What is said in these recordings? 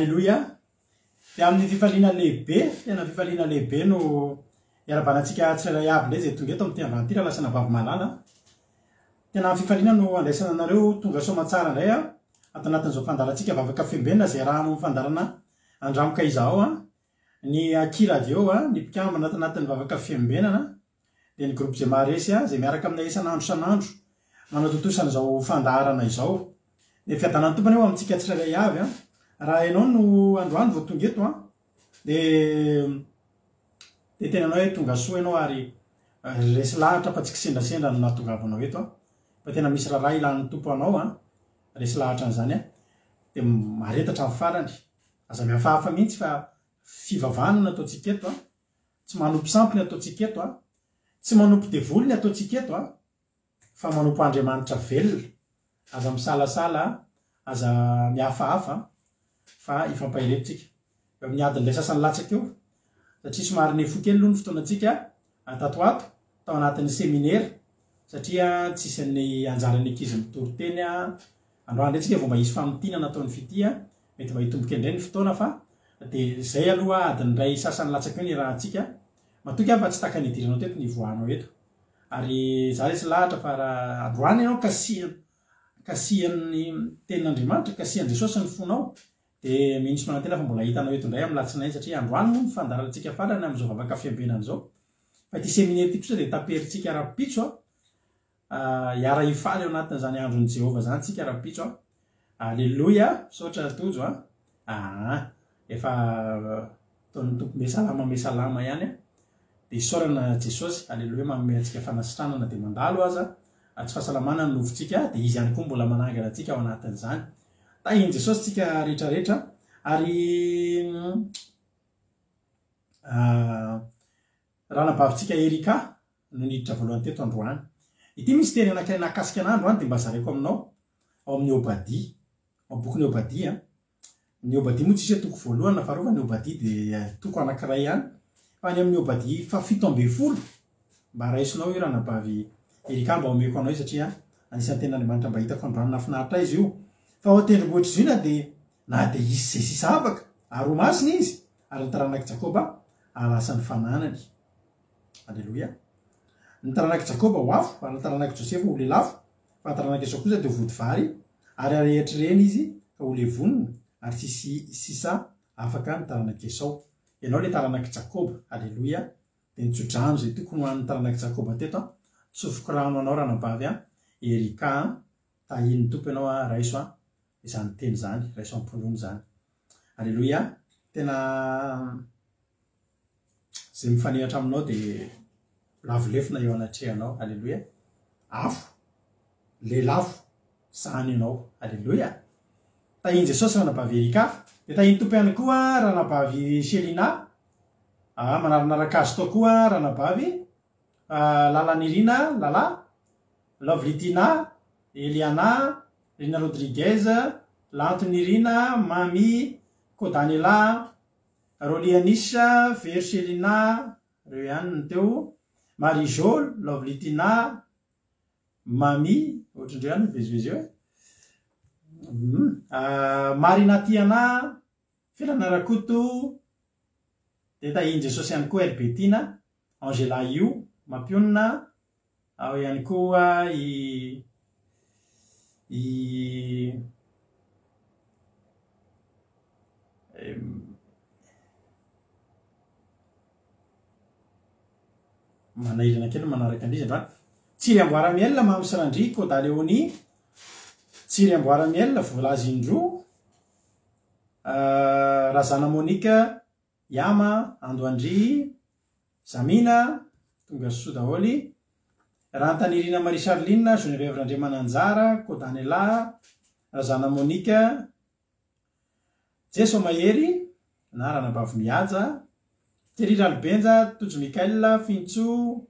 Alléluia. Dia amin'ny fifaliana lehibe, tena fifaliana lehibe no iarabanantsika tsirairay avy ilay izay tonga eto amin'ny Avantika lasana vavy malala. Tena amin'ny fifaliana no andraisana anareo tonga soa tsara indray ato anatin'izao fandarantsika vavaka fembena izay raha no fandarana andramoka izao ny akiradio ny mpikambana ato anatin'ny vavaka fembenana dia ny groupe Zemaresy izay miaraka aminay isan'andro isan'andro manao tontosana izao fandarana izao. Dia fiadanan'ny tompony eo amintsika tsirairay avy raha ianao no androany vao tonga eto dia tena anao hoe tonga soa ianao ary resy lahatra fa tsy kisendrasendra no nahatongavanao eto fa tena misy raha ilan'ny tompo anao resy lahatra an'izany dia maretatra amin'ny farany aza mihafahafa mihitsy fa fivavahana no ataontsika eto tsy manompo sampy ny ataontsika eto tsy manompo devoly ny ataontsika eto fa manompo Andriamanitra velona aza misalasala aza mihafahafa fa ifampahiretintsika eo amin'ny adin'ilay sasany latsaka eo satria somary ny fokely aloha ny fotoanantsika tatoato tao anatin'ny seminaire satria tsisy ny anjarany ankizy mitory-teny androany antsika vao mba hisy famotinana ataon'ny fity mety mba hitomboka indray ny fotoana fa dia izay aloha adiny ray sasany latsaka eo ny rahantsika matoky fa tsy taka nidiranao teto ny voanao eto ary za resy lahatra fa raha androany ianao kasihan'ny tenin'Andriamanitra kasihan Jesosy ny fonao dia minisy manantena fa mbola hitanao eto indray amin'ny latsinainy satria androany moa ny fandarantsika farany amin'izao vavaka fiambenana izao fa ity seminaire ity kosa dia taperintsika ara-pitso hiara hifaly eo anatin'izany andron'i Jehova zany tsika ara-pitso Alleluia saotra tojo efa taon'ny tompo mesalama ihany dia isaorana Jesosy Alleluia manome antsika fanasitranana dia mandalo aza tsy fahasalamana ny nofontsika dia izy ihany koa mbola manangana antsika ao anatin'izany tahiny Jesosy tsika rehetrarehetra ary ranabavintsika Erika no niditra voalohany teto androany ity misy teny anankiray nakasika an'andro dia mba zaraiko aminao ao amin'ny Obadia ao bokin'ny Obadia ny Obadia moa tsisy toko voalohany na faharoa ny Obadia dia toko anankiray ihany fa ny amin'ny Obadia fa 7 mba raisinao io ranabavy Erika mba omeko anao satria anisan'ny tenin'Andriamanitra mba hitako androany nafinaritra izy io fa ao tendrombohitra izina dia na dia isy izay sisa afaka ary masina izy ary ny taranak'i Jakoba lasa ny fananany Alleluia ny taranak'i Jakoba ho afo ary ny taranak'i Josefa ho lelafo fa ny taranak'i Esau kosa dia ho vody vary ary rehetrareny izy ka ho levonina ary tsisy sisa afaka ny taranak'i Esau ianao le taranak'i Jakoba Alleluia dia nitsodrano izay tokony ho an'ny taranak'i Jakoba teto tsofoko rano anao ranabavy Erika tahin'ny tompo ianao raiso izany teny zany raiso ampolony zany Alleluia tena izay mifanehatra aminao dia lavolefona eo anatrehanao Alleluia afo lelafo zany ianao Alleluia tahiny Jesosy ranabavy Erika dia tahiny tompo ihany koa ranabavy Selina manaranaraka azy tao koa ranabavy Lalanirina Lala Lovlitina Eliana Rina Rodriguez Lantonirina Mami Kodaniela Rolianisha Verselina reo ihany ny teo Marijol Lovlitina Mami ohatrandreo ihany vezivezy eo Marinatiana Filanarakoto dia tahiny Jesosy ihany koa Herbetina Angela io Mampionina ao ihany koa manahirana kely manaraka andrizy androany tsiry amboaramiel Mamsirandry Kodaleoni tsiry amboaramiel Volazindro Razana Monika Yama Andoandry Zamina tonga soa daholo Rantanirina Marie Charline Geneviève Randriamananjara Kodanela Razana Monika Jeso Mahery na ranabavy mihaja Thierry Ralbenja Tojo Mikael Fintso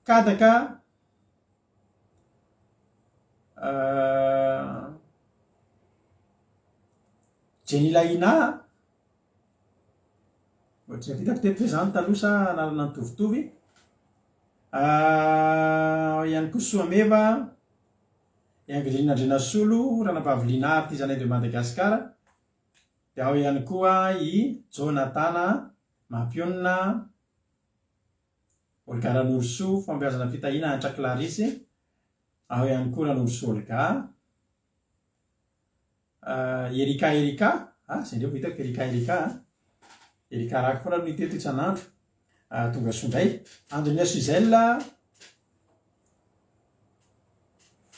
Kadaka Jenila Ina ohatry ny hitako teto zany taloha sa analana mitovitovy ihany koa Soameva Angelina Andrenasolo ranabavy Linard ty zanay de Madagasikara dia ao ihany koa I Jonatana Mampionina Olga Ranoroso fambeazana fitahina Antra Clarisy ao ihany koa Ranoroso Olga Erika zay ndreo vitako Erika raka foana no iteto isan'andro tonga sondray Andrenia Suzelle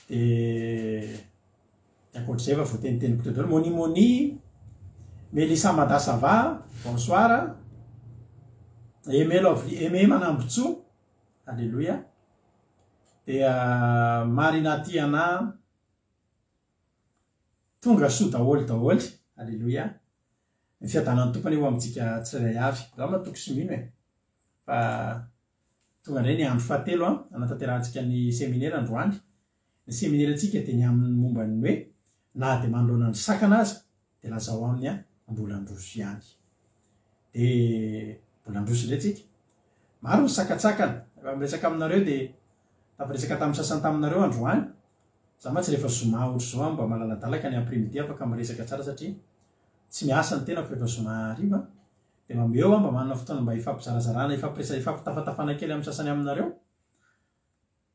dia ankoatr'izay fa voateniteniko teo daholo Moni Melissa Madasava bonsoir Aimé Manambotso alléluia dia Marina Tiana tonga soa daholo alléluia ny fiadanan'ny tompony eo amintsika tsirairay avy zaho matoko sy mino fa tonga indray ny andro fahatelo anatanterantsika ny séminaire androany ny séminaire antsika dia ny amin'ny momba ny hoe na dia manoloana ny sakana aza dia lazao aminy mbolandroso ihany dia mbolandroso indray tsika maro ny sakatsakana miresaka aminareo dia tafiresaka tamin'ny sasany taminareo androany za matsy rehefa zoma ohatry zao mba malaladalaka ny après-midi afaka miresaka tsara satria tsy miasa ny tena fa rehefa zoma hariva dia mameo mba manana fotoana mba ifampizarazarana ifampitafatafana kely amin'ny sasany aminareo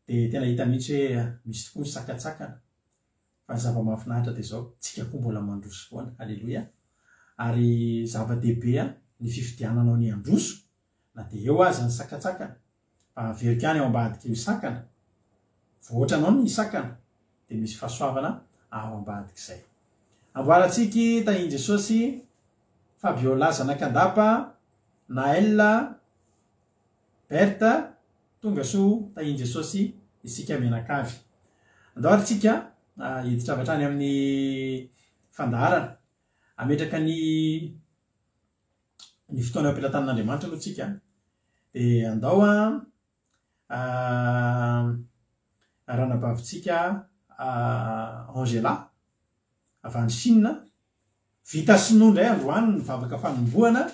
dia tena hita mihitsy hoe misy tokoa ny sakatsakana fa zava-mahafinaritra dia zao tsika koa mbola mandroso foana alleluia ary zava-dehibe ny fifidiananao ny androso na dia eo aza ny sakatsakana fa averika any ao ambadika io sakana voatranao ny sakana dia misy fahasoavana ao ambadika izay amboarantsika tahiny Jesosy Fabiola Zanakandapa Naël Berta tonga soa tahiny Jesosy isika menakavy andaorantsika hiditra avatrany amin'ny fandaharana ametraka ny fotoana am-pilatan'Andriamanitra aloha tsika dia andao ranabavitsika Angela avy any Chine vita sinoa indray androany ny vavaka fanomboana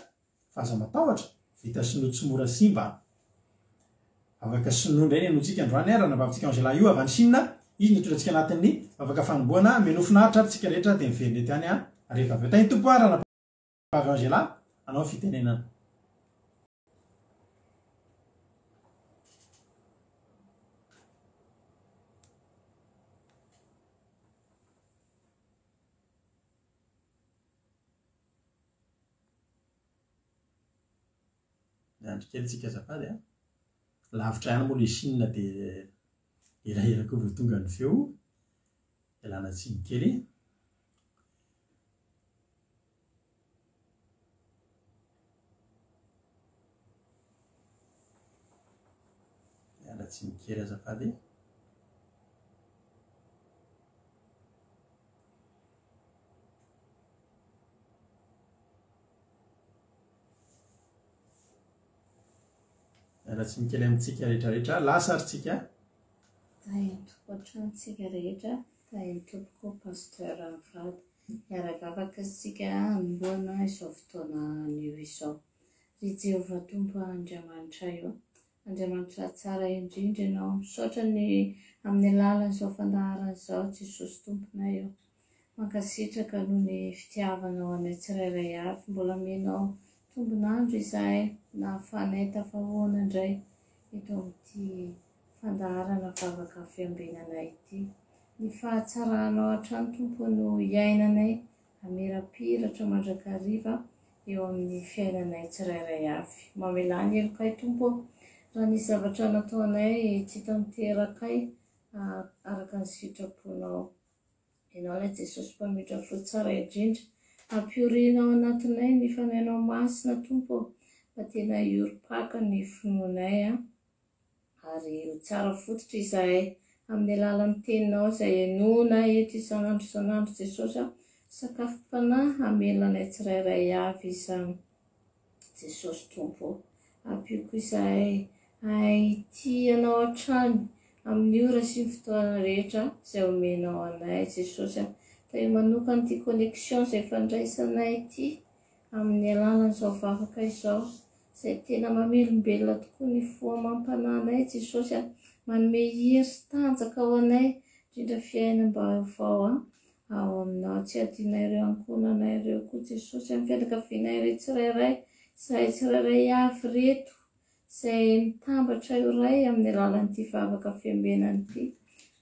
fa aza matahotra vita sinoa tsy mora simba vavaka sinoa indray ny anotsika androany ranabavitsika Angela io avy any Chine izy nitondrantsika anatin'ny vavaka fanomboana menofinaritra ary tsika rehetra dia miverina ety any rehefa avy eo tany tompo ranabavy Angela anao fitenenana andro kely tsika azafady lavitra ihany moa le Chine dia elaela koa vao tonga ny feo elana tsiny kely elana tsiny kely azafady tsy mikely amintsika rehetrarehetra lasa ary tsika tahiny tokoatrantsika rehetra tahiny tompoko pasteur Vady miaravavaka sika amboana izao fotoana anio izao ry Jehovah tompo Andriamanitra io Andriamanitra tsara indrindra ianao misaotra ny amin'ny alalan'izao fandaharan'izao Jesosy tomponay io mankasitraka noho ny fitiavanao anay tsirairay avy mbola menao tombonandro izahay na ahafahanay tafahoana indray eto amin'ity fandaharana vavaka fiambenanay ity ny fahatsaranao hatrany tompo no iainanay amirapiratra mandrakariva eo amin'ny fiainanay tsirairay avy mamelany elokay tompo raha ny zavatra nataonay tsy tanterakay araka ny sitraponao ianao ilay Jesosy mpamindra fo tsara indrindra ampiorianao anatinay ny fanainao masina tompo fa tena iorom-paka ny finoanay ary ho tsara fototra izahay amin'ny alalan'ny teninao izay enona eto isan'andro Jesosy sakafom-panahy hamelanay tsirairay avy izany Jesosy tompo ampio koa izahay haity ianao hatrany amin'ny ora sy ny fotoana rehetra izay omenao anay Jesosy dia manoka an'ity connexion izay fandraisanay ity amin'ny alalan'izao vavaka izao izay tena mamelombelona tokoa ny foa mampananay Jesosy manome hery sy tanjaka ho anay indrindra fiainam-baovao ao aminao, tsy adiana ireo ankonana ireo koa Jesosy, amin'ny fianakaviana ireo tsirairay, izay tsirairay avy reto, izay mitambatra iray amin'ny alalan'ity vavaka fiambenana ity.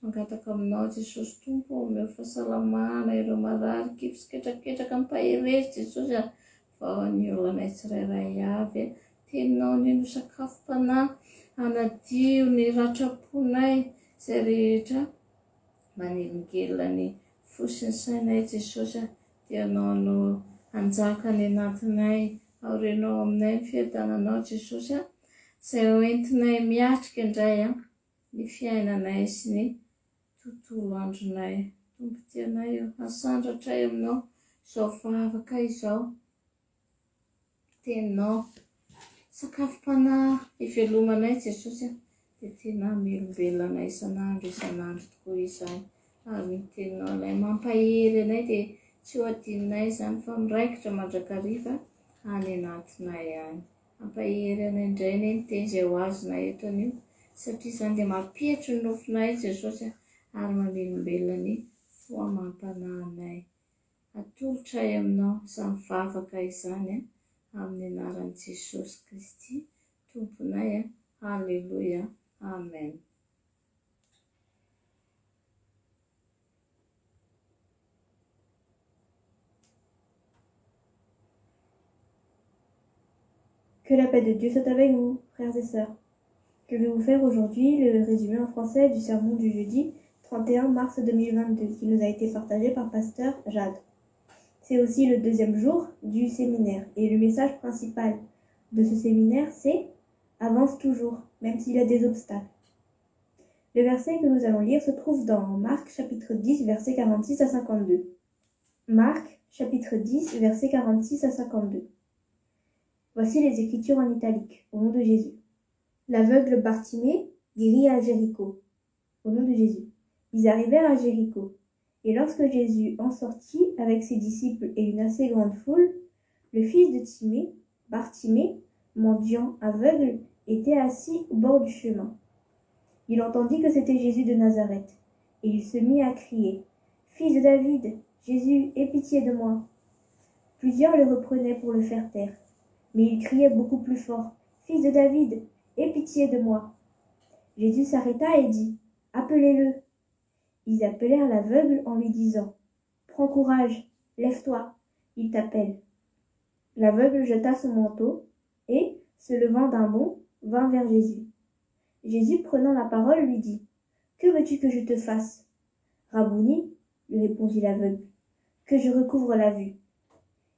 Mangataka aminao Jesosy Tompo, omeo fahasalamana ireo marary kivy sy ketraketraka mimpaherezy Jesosy, vao ny olonay tsirairay avy. Teninao nino sakafom-panahy, anadio ny ratraponay, izay rehetra manelingelina ny fosiny sainay Jesosy, dia anao no anjaka ny anatinay, aorenao aminay ny fiadananao Jesosy, izay hoentinay miatrika indray ny fiainanay sy ny tontolo andronay. Tompo tianay io, asandratray aminao izao vavaka izao, teninao sakafom-panahy ivelomanay Jesosy, dia tena mielombelona isan'andro tokoa izany, ary ny teninao ilay mampahery anay dia tsy ho adininay izany fa miraikitra mandrakariva any anatinay any. Mampahery anay indray ny teny izay ho azonay eto anio, satria izany dia mampihetro ny nofinay Jesosy, ary mamelombelona ny foamam-panahinay. Atolotray aminao izany vavaka izany amin'ny anaran'i Jesosy Kristy Tomponay. Alléluia. Amen. Que la paix de Dieu soit avec vous, frères et sœurs. Je vais vous faire aujourd'hui le résumé en français du sermon du jeudi 31 mars 2022 qui nous a été partagé par pasteur Jade. C'est aussi le deuxième jour du séminaire et le message principal de ce séminaire c'est « Avance toujours, même s'il y a des obstacles ». Le verset que nous allons lire se trouve dans Marc chapitre 10 versets 46 à 52. Marc chapitre 10 versets 46 à 52. Voici les écritures en italique, au nom de Jésus. L'aveugle Bartimée guérit à Jéricho, au nom de Jésus. Ils arrivèrent à Jéricho, et lorsque Jésus en sortit avec ses disciples et une assez grande foule, le fils de Timée, Bartimée, mendiant aveugle, était assis au bord du chemin. Il entendit que c'était Jésus de Nazareth, et il se mit à crier « Fils de David, Jésus, aie pitié de moi !» Plusieurs le reprenaient pour le faire taire, mais il criait beaucoup plus fort « Fils de David, aie pitié de moi !» Jésus s'arrêta et dit « Appelez-le !» Ils appelèrent l'aveugle en lui disant « Prends courage, lève-toi, il t'appelle. » L'aveugle jeta son manteau et, se levant d'un bond, vint vers Jésus. Jésus, prenant la parole, lui dit « Que veux-tu que je te fasse ?»« Rabouni, lui répondit l'aveugle, que je recouvre la vue. »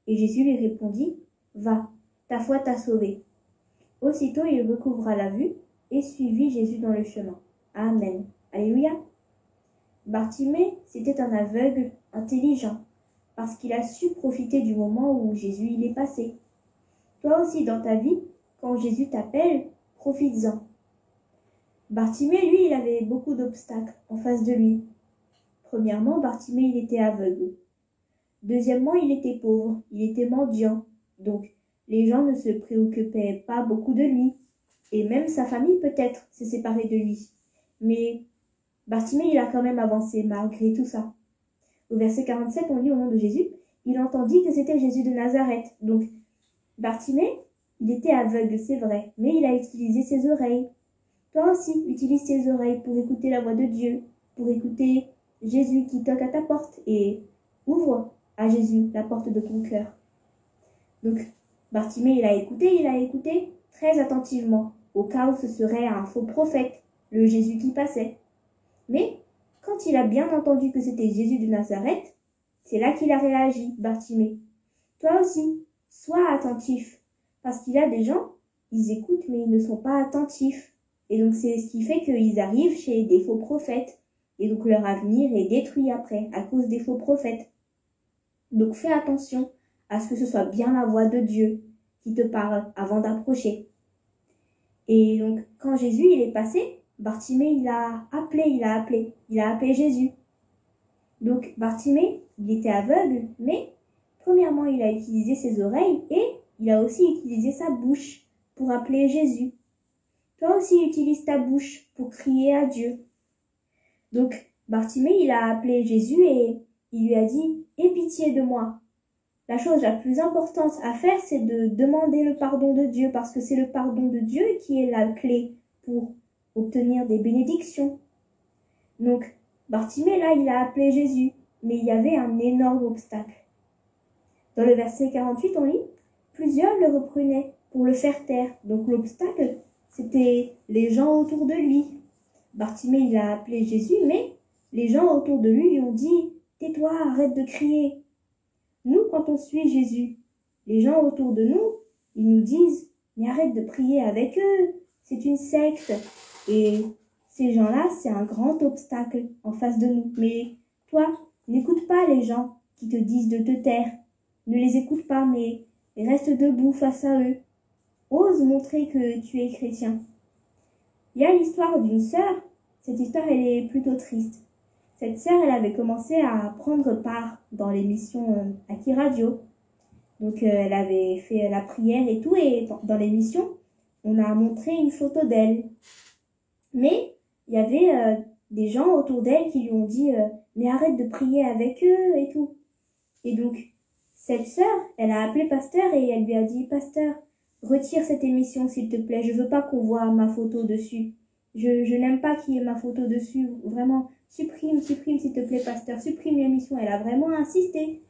Et Jésus lui répondit « Va, ta foi t'a sauvé. » Aussitôt il recouvra la vue et suivit Jésus dans le chemin. Amen. Alléluia. Bartimée, c'était un aveugle intelligent, parce qu'il a su profiter du moment où Jésus y est passé. Toi aussi dans ta vie, quand Jésus t'appelle, profites-en. Bartimée, lui, il avait beaucoup d'obstacles en face de lui. Premièrement, Bartimée, il était aveugle. Deuxièmement, il était pauvre, il était mendiant. Donc, les gens ne se préoccupaient pas beaucoup de lui. Et même sa famille, peut-être, s'est séparée de lui. Mais Bartimée, il a quand même avancé malgré tout ça. Au verset 47, on lit au nom de Jésus, il entendit que c'était Jésus de Nazareth. Donc, Bartimée, il était aveugle, c'est vrai, mais il a utilisé ses oreilles. Toi aussi, utilise tes oreilles pour écouter la voix de Dieu, pour écouter Jésus qui toque à ta porte et ouvre à Jésus la porte de ton cœur. Donc, Bartimée, il a écouté très attentivement, au cas où ce serait un faux prophète, le Jésus qui passait. Mais, quand il a bien entendu que c'était Jésus de Nazareth, c'est là qu'il a réagi, Bartimée. Toi aussi, sois attentif, parce qu'il y a des gens, ils écoutent mais ils ne sont pas attentifs. Et donc c'est ce qui fait qu'ils arrivent chez des faux prophètes. Et donc leur avenir est détruit après, à cause des faux prophètes. Donc fais attention à ce que ce soit bien la voix de Dieu qui te parle avant d'approcher. Et donc quand Jésus il est passé, Bartimée il a appelé Jésus. Donc Bartimée, il était aveugle, mais premièrement il a utilisé ses oreilles et il a aussi utilisé sa bouche pour appeler Jésus. Toi aussi utilise ta bouche pour crier à Dieu. Donc Bartimée il a appelé Jésus et Il lui a dit « Aie pitié de moi ». La chose la plus importante à faire, c'est de demander le pardon de Dieu, parce que c'est le pardon de Dieu qui est la clé pour obtenir des bénédictions. Donc, Bartimée, là, il a appelé Jésus, mais il y avait un énorme obstacle. Dans le verset 48, on lit « Plusieurs le reprenaient pour le faire taire ». Donc l'obstacle, c'était les gens autour de lui. Bartimée, il a appelé Jésus, mais les gens autour de lui lui ont dit « Tais-toi, arrête de crier ». Nous, quand on suit Jésus, les gens autour de nous, ils nous disent « Mais arrête de prier avec eux, c'est une secte ». Et ces gens-là, c'est un grand obstacle en face de nous. Mais toi, n'écoute pas les gens qui te disent de te taire. Ne les écoute pas, mais reste debout face à eux. Ose montrer que tu es chrétien. Il y a l'histoire d'une sœur. Cette histoire, elle est plutôt triste. Cette sœur, elle avait commencé à prendre part dans l'émission Aki Radio. Donc, elle avait fait la prière et tout. Et dans l'émission, on a montré une photo d'elle. Mais il y avait des gens autour d'elle qui lui ont dit « Mais arrête de prier avec eux et tout. » Et donc, cette sœur, elle a appelé Pasteur et elle lui a dit « Pasteur, retire cette émission s'il te plaît, je veux pas qu'on voit ma photo dessus. Je n'aime pas qu'il y ait ma photo dessus, vraiment, supprime s'il te plaît Pasteur, supprime l'émission. » Elle a vraiment insisté.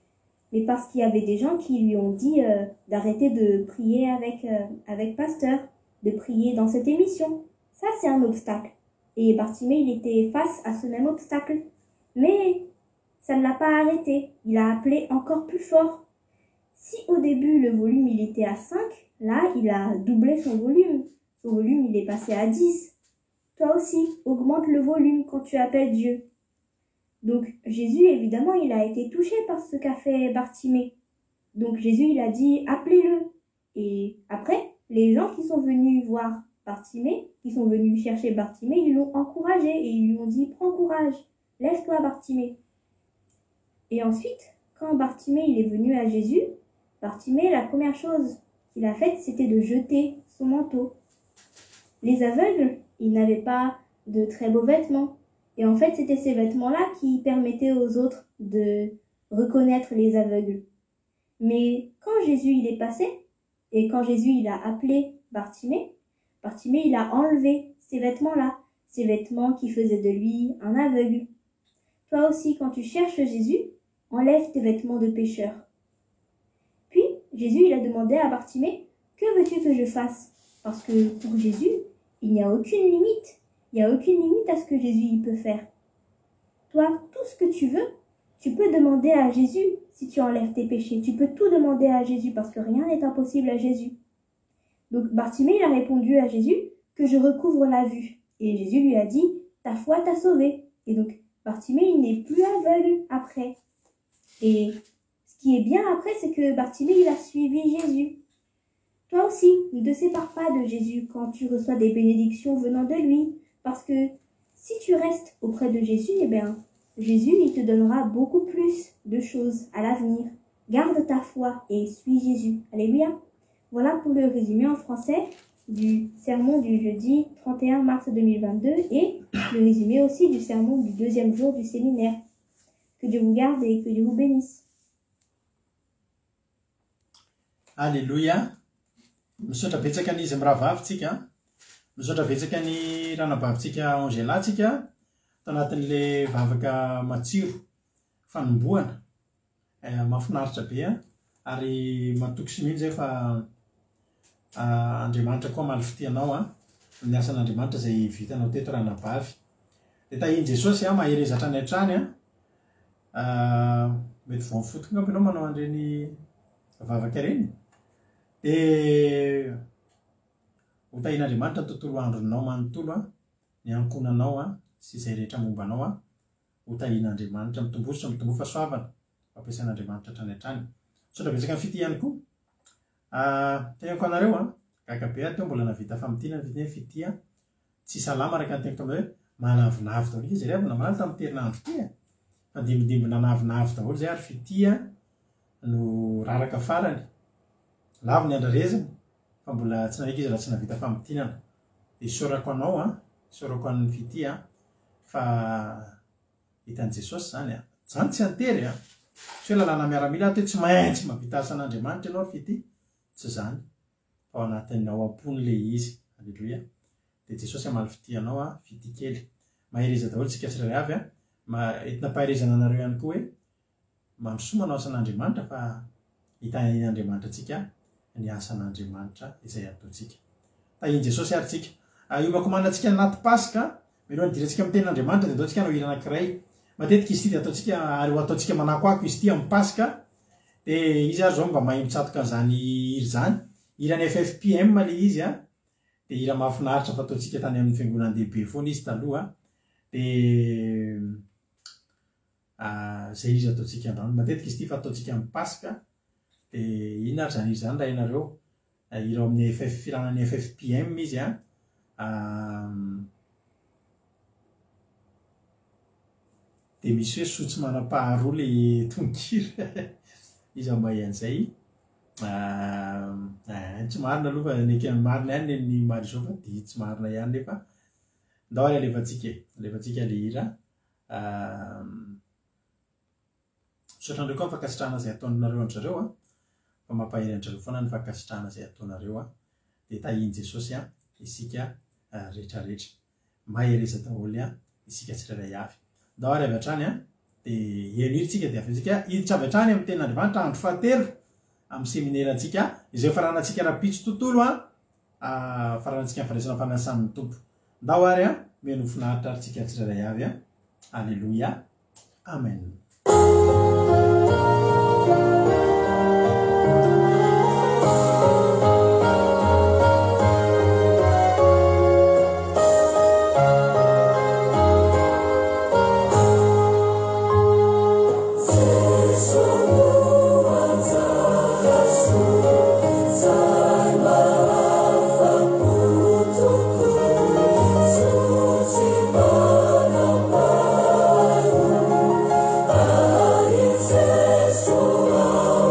Mais parce qu'il y avait des gens qui lui ont dit d'arrêter de prier avec Pasteur, de prier dans cette émission. Ça, c'est un obstacle. Et Bartimée, il était face à ce même obstacle. Mais ça ne l'a pas arrêté. Il a appelé encore plus fort. Si au début, le volume, il était à 5, là, il a doublé son volume. Son volume, il est passé à 10. Toi aussi, augmente le volume quand tu appelles Dieu. Donc, Jésus, évidemment, il a été touché par ce qu'a fait Bartimée. Donc, Jésus, il a dit, appelez-le. Et après, les gens qui sont venus voir Bartimée, qui sont venus chercher Bartimée, ils l'ont encouragé et ils lui ont dit, prends courage, lève-toi Bartimée. Et ensuite, quand Bartimée, il est venu à Jésus, Bartimée, la première chose qu'il a faite, c'était de jeter son manteau. Les aveugles, ils n'avaient pas de très beaux vêtements. Et en fait, c'était ces vêtements-là qui permettaient aux autres de reconnaître les aveugles. Mais quand Jésus, il est passé, et quand Jésus, il a appelé Bartimée, Bartimée, il a enlevé ces vêtements-là, ces vêtements qui faisaient de lui un aveugle. Toi aussi, quand tu cherches Jésus, enlève tes vêtements de pécheur. Puis, Jésus, il a demandé à Bartimée, que veux-tu que je fasse? Parce que pour Jésus, il n'y a aucune limite. Il n'y a aucune limite à ce que Jésus il peut faire. Toi, tout ce que tu veux, tu peux demander à Jésus si tu enlèves tes péchés. Tu peux tout demander à Jésus parce que rien n'est impossible à Jésus. Donc Bartimée, il a répondu à Jésus que je recouvre la vue. Et Jésus lui a dit, ta foi t'a sauvé. Et donc Bartimée, il n'est plus aveugle après. Et ce qui est bien après, c'est que Bartimée, il a suivi Jésus. Toi aussi, ne te sépare pas de Jésus quand tu reçois des bénédictions venant de lui. Parce que si tu restes auprès de Jésus, eh bien, Jésus, il te donnera beaucoup plus de choses à l'avenir. Garde ta foi et suis Jésus. Alléluia. Voilà pour le résumé en français du sermon du jeudi 31 mars 2022 et le résumé aussi du sermon du deuxième jour du séminaire. Que Dieu vous garde et que Dieu vous bénisse. Alléluia. Misaotra betsaka ny izy mirahavavintsika. Misaotra betsaka ny ranabavintsika Angelatsika tao anatin'le vavaka matsiro fanomboana. Mahafinaritra be ary matoky sy mihitsy zay fa Andriamanitra koa malefity anao ny asan'Andriamanitra izay vitanao teto ranabavy. Dia tahiny Jesosy maherezatra any an-trany mety vao mifotoka angamba ianao manao an'ireny vavaka ireny. Dia ho tahin'Andriamanitra ny tontolo andronao manontolo ny ankonanao sy izay rehetra mombanao ho tahin'Andriamanitra mitombosotra mitombo fahasoavana fampiasan'Andriamanitra hatrany hatrany. Misaotra betsaka ny fity ihany koa. Tenako anareo gagabe teo mbola navita famitiana ny vidiny fity tsy salama araka ny tenako hoe manavinavy daholo izy revo namalala tamin'ny herinandro ty fa dimbidimbina navinavy daholo zay ary fity no raraka farany lavo ny andrarezina fa mbola tsy nahika izy raha tsy navita famitinana. Dia isaorako anao isaorako an'ny fity fa hitan'i Jesosy zany zany tsy antery a tsy hoe lalàna miaramila to hoe tsy maintsy mahavita asan'andriamanitra ianao ry fity tsy zany ao anatin'ny ao am-pon'le izy alleloia dia jesosy amaly fitianao a fity kely mahireza daholo tsika tsirairay avy a entina pahairezana anareo ihany koa hoe mampisomanao asan'andriamanitra fa hitan'andriamanitra antsika ny asan'andriamanitra izay ataontsika tahiny jesosy ary tsika iomakomana antsika anaty pasika milohan'ny dirantsika amin'ny tenin'andriamanitra dia ataontsika no hira anankiray matetika izy ity dia ataontsika ary ho ataontsika manakoako izy ity amin'ny pasika dia izy ary zao mba mahay mitsatoka an'izany hiry zany hirany FFPM le izy a dia hira mahafinaritra fa ataontsika tany amin'ny fiangonandehibe foana izy taloha dia zay izy ataontsika andrano matetika izy ity fa ataontsika amin'ny pasika dia ina ary zany izy zany raha ianareo ireo amin'ny firanany FFPM izy a dia misy hoe sotsy manam-paharoa le tongiry izy amahay an'izay tsy marina aloha fa neka marina ihany ny mary zao fa dia tsy marina ihany nefa ndao ary alefantsika le hira misaotrandreo koa mifankasitrahana izay ataonareo andrareo a fa mampahery andrareo foana ny fankasitrahana izay ataonareo a dia tahiny jesosy a isika rehetrarehetra mahereza daholo a isika tsirairay avy ndao ary avy hatrany a dia eno iritsika dia afintsika hiditra avy hatrany amin'ny tenin'andriamanitra andro fahatelo amin'ny seminarantsika izay faranantsika rapitso tontolo a faranantsika nyfanaisana fanasan'ny tompo ndao ary a meno finaritra ary tsika tsirairay avy a alleloia amen Oh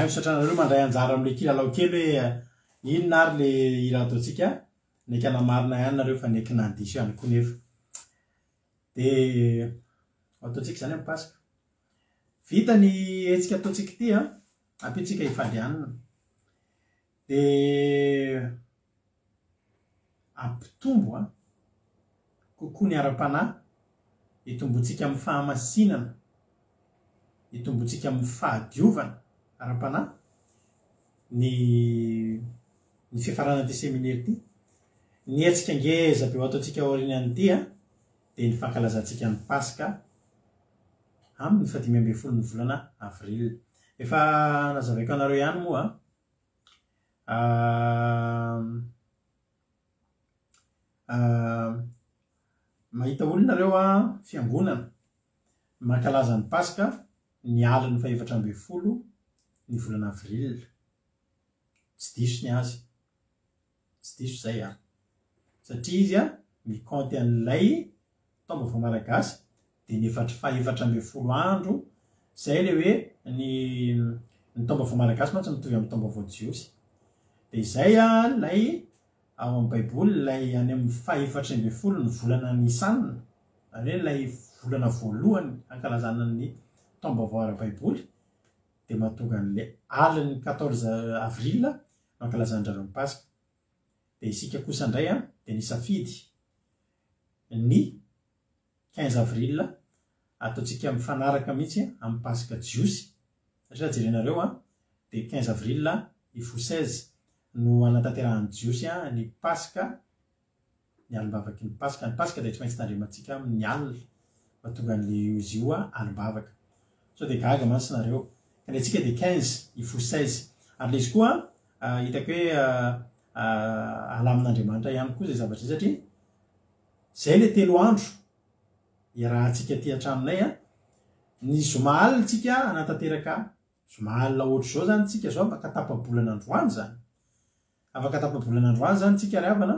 misotranareo mandray anjara am'le kilalao kely hoe inona ary le ira ataontsika nekana marina ihany nareo fa neky nandiso ihany koa nefa de ataontsika zany amin'ny pasika vita ny etsika ataontsika ity a ampitsika ifalianina de ampitombo a kokoa ny ara-panahy hitombotsika amin'ny fahamasinana hitombotsika amin'ny fahadiovana ara-panahy ny fiafarana ty seminaire ty ny etsika ngeza be ataontsika aorian'ity a de ny fankalazantsika ny pasika amin'ny 15 ny volana avril efa nazavaiko anareo ihany moa mahita olonareo a fiangonana mankalaza ny pasika ny aliny 17 ny volana avril tsy diso ny azy tsy diso zay a satria izy a mikonty an'ilay taombaovao malagasy de ny 17 andro zay le hoe ny taombaovao malagasy mantsy mitovy amin'ny taombaovao jiosy de izay a lay ao amin'ny baiboly lay any amin'ny 17 ny volana nisanina ary hoe lay volana voalohany ankalazana ny taombaovao ara-baiboly de mahatonga an'le aliny 14 avril mankalazandrareo ny pasika de isika kosa indray a de nisafidy ny 15 avril ataontsika mifanaraka mihitsy amin'ny pasika jiosy satria jerenareo a de 15 avril ifo 16 no anatanterahany jiosy a ny pasika ny alimbavaky ny pasika de tsy maintsy tandrematsika amin'ny alina mahatonga an'le izy io a alimbavaka so de gaga mantsynareo kany atsika de 15 ifo 16 ary le izy koa hitako hoe alamin'Andriamanitra ihany koa zay zavatra satria zay le 3 andro iarahantsika ty atraminay a ny zoma alina tsika anatanteraka zoma alina ohatry zao zany tsika zao afaka tapabolana androany zany afaka tapabolana androany zany tsika ry havana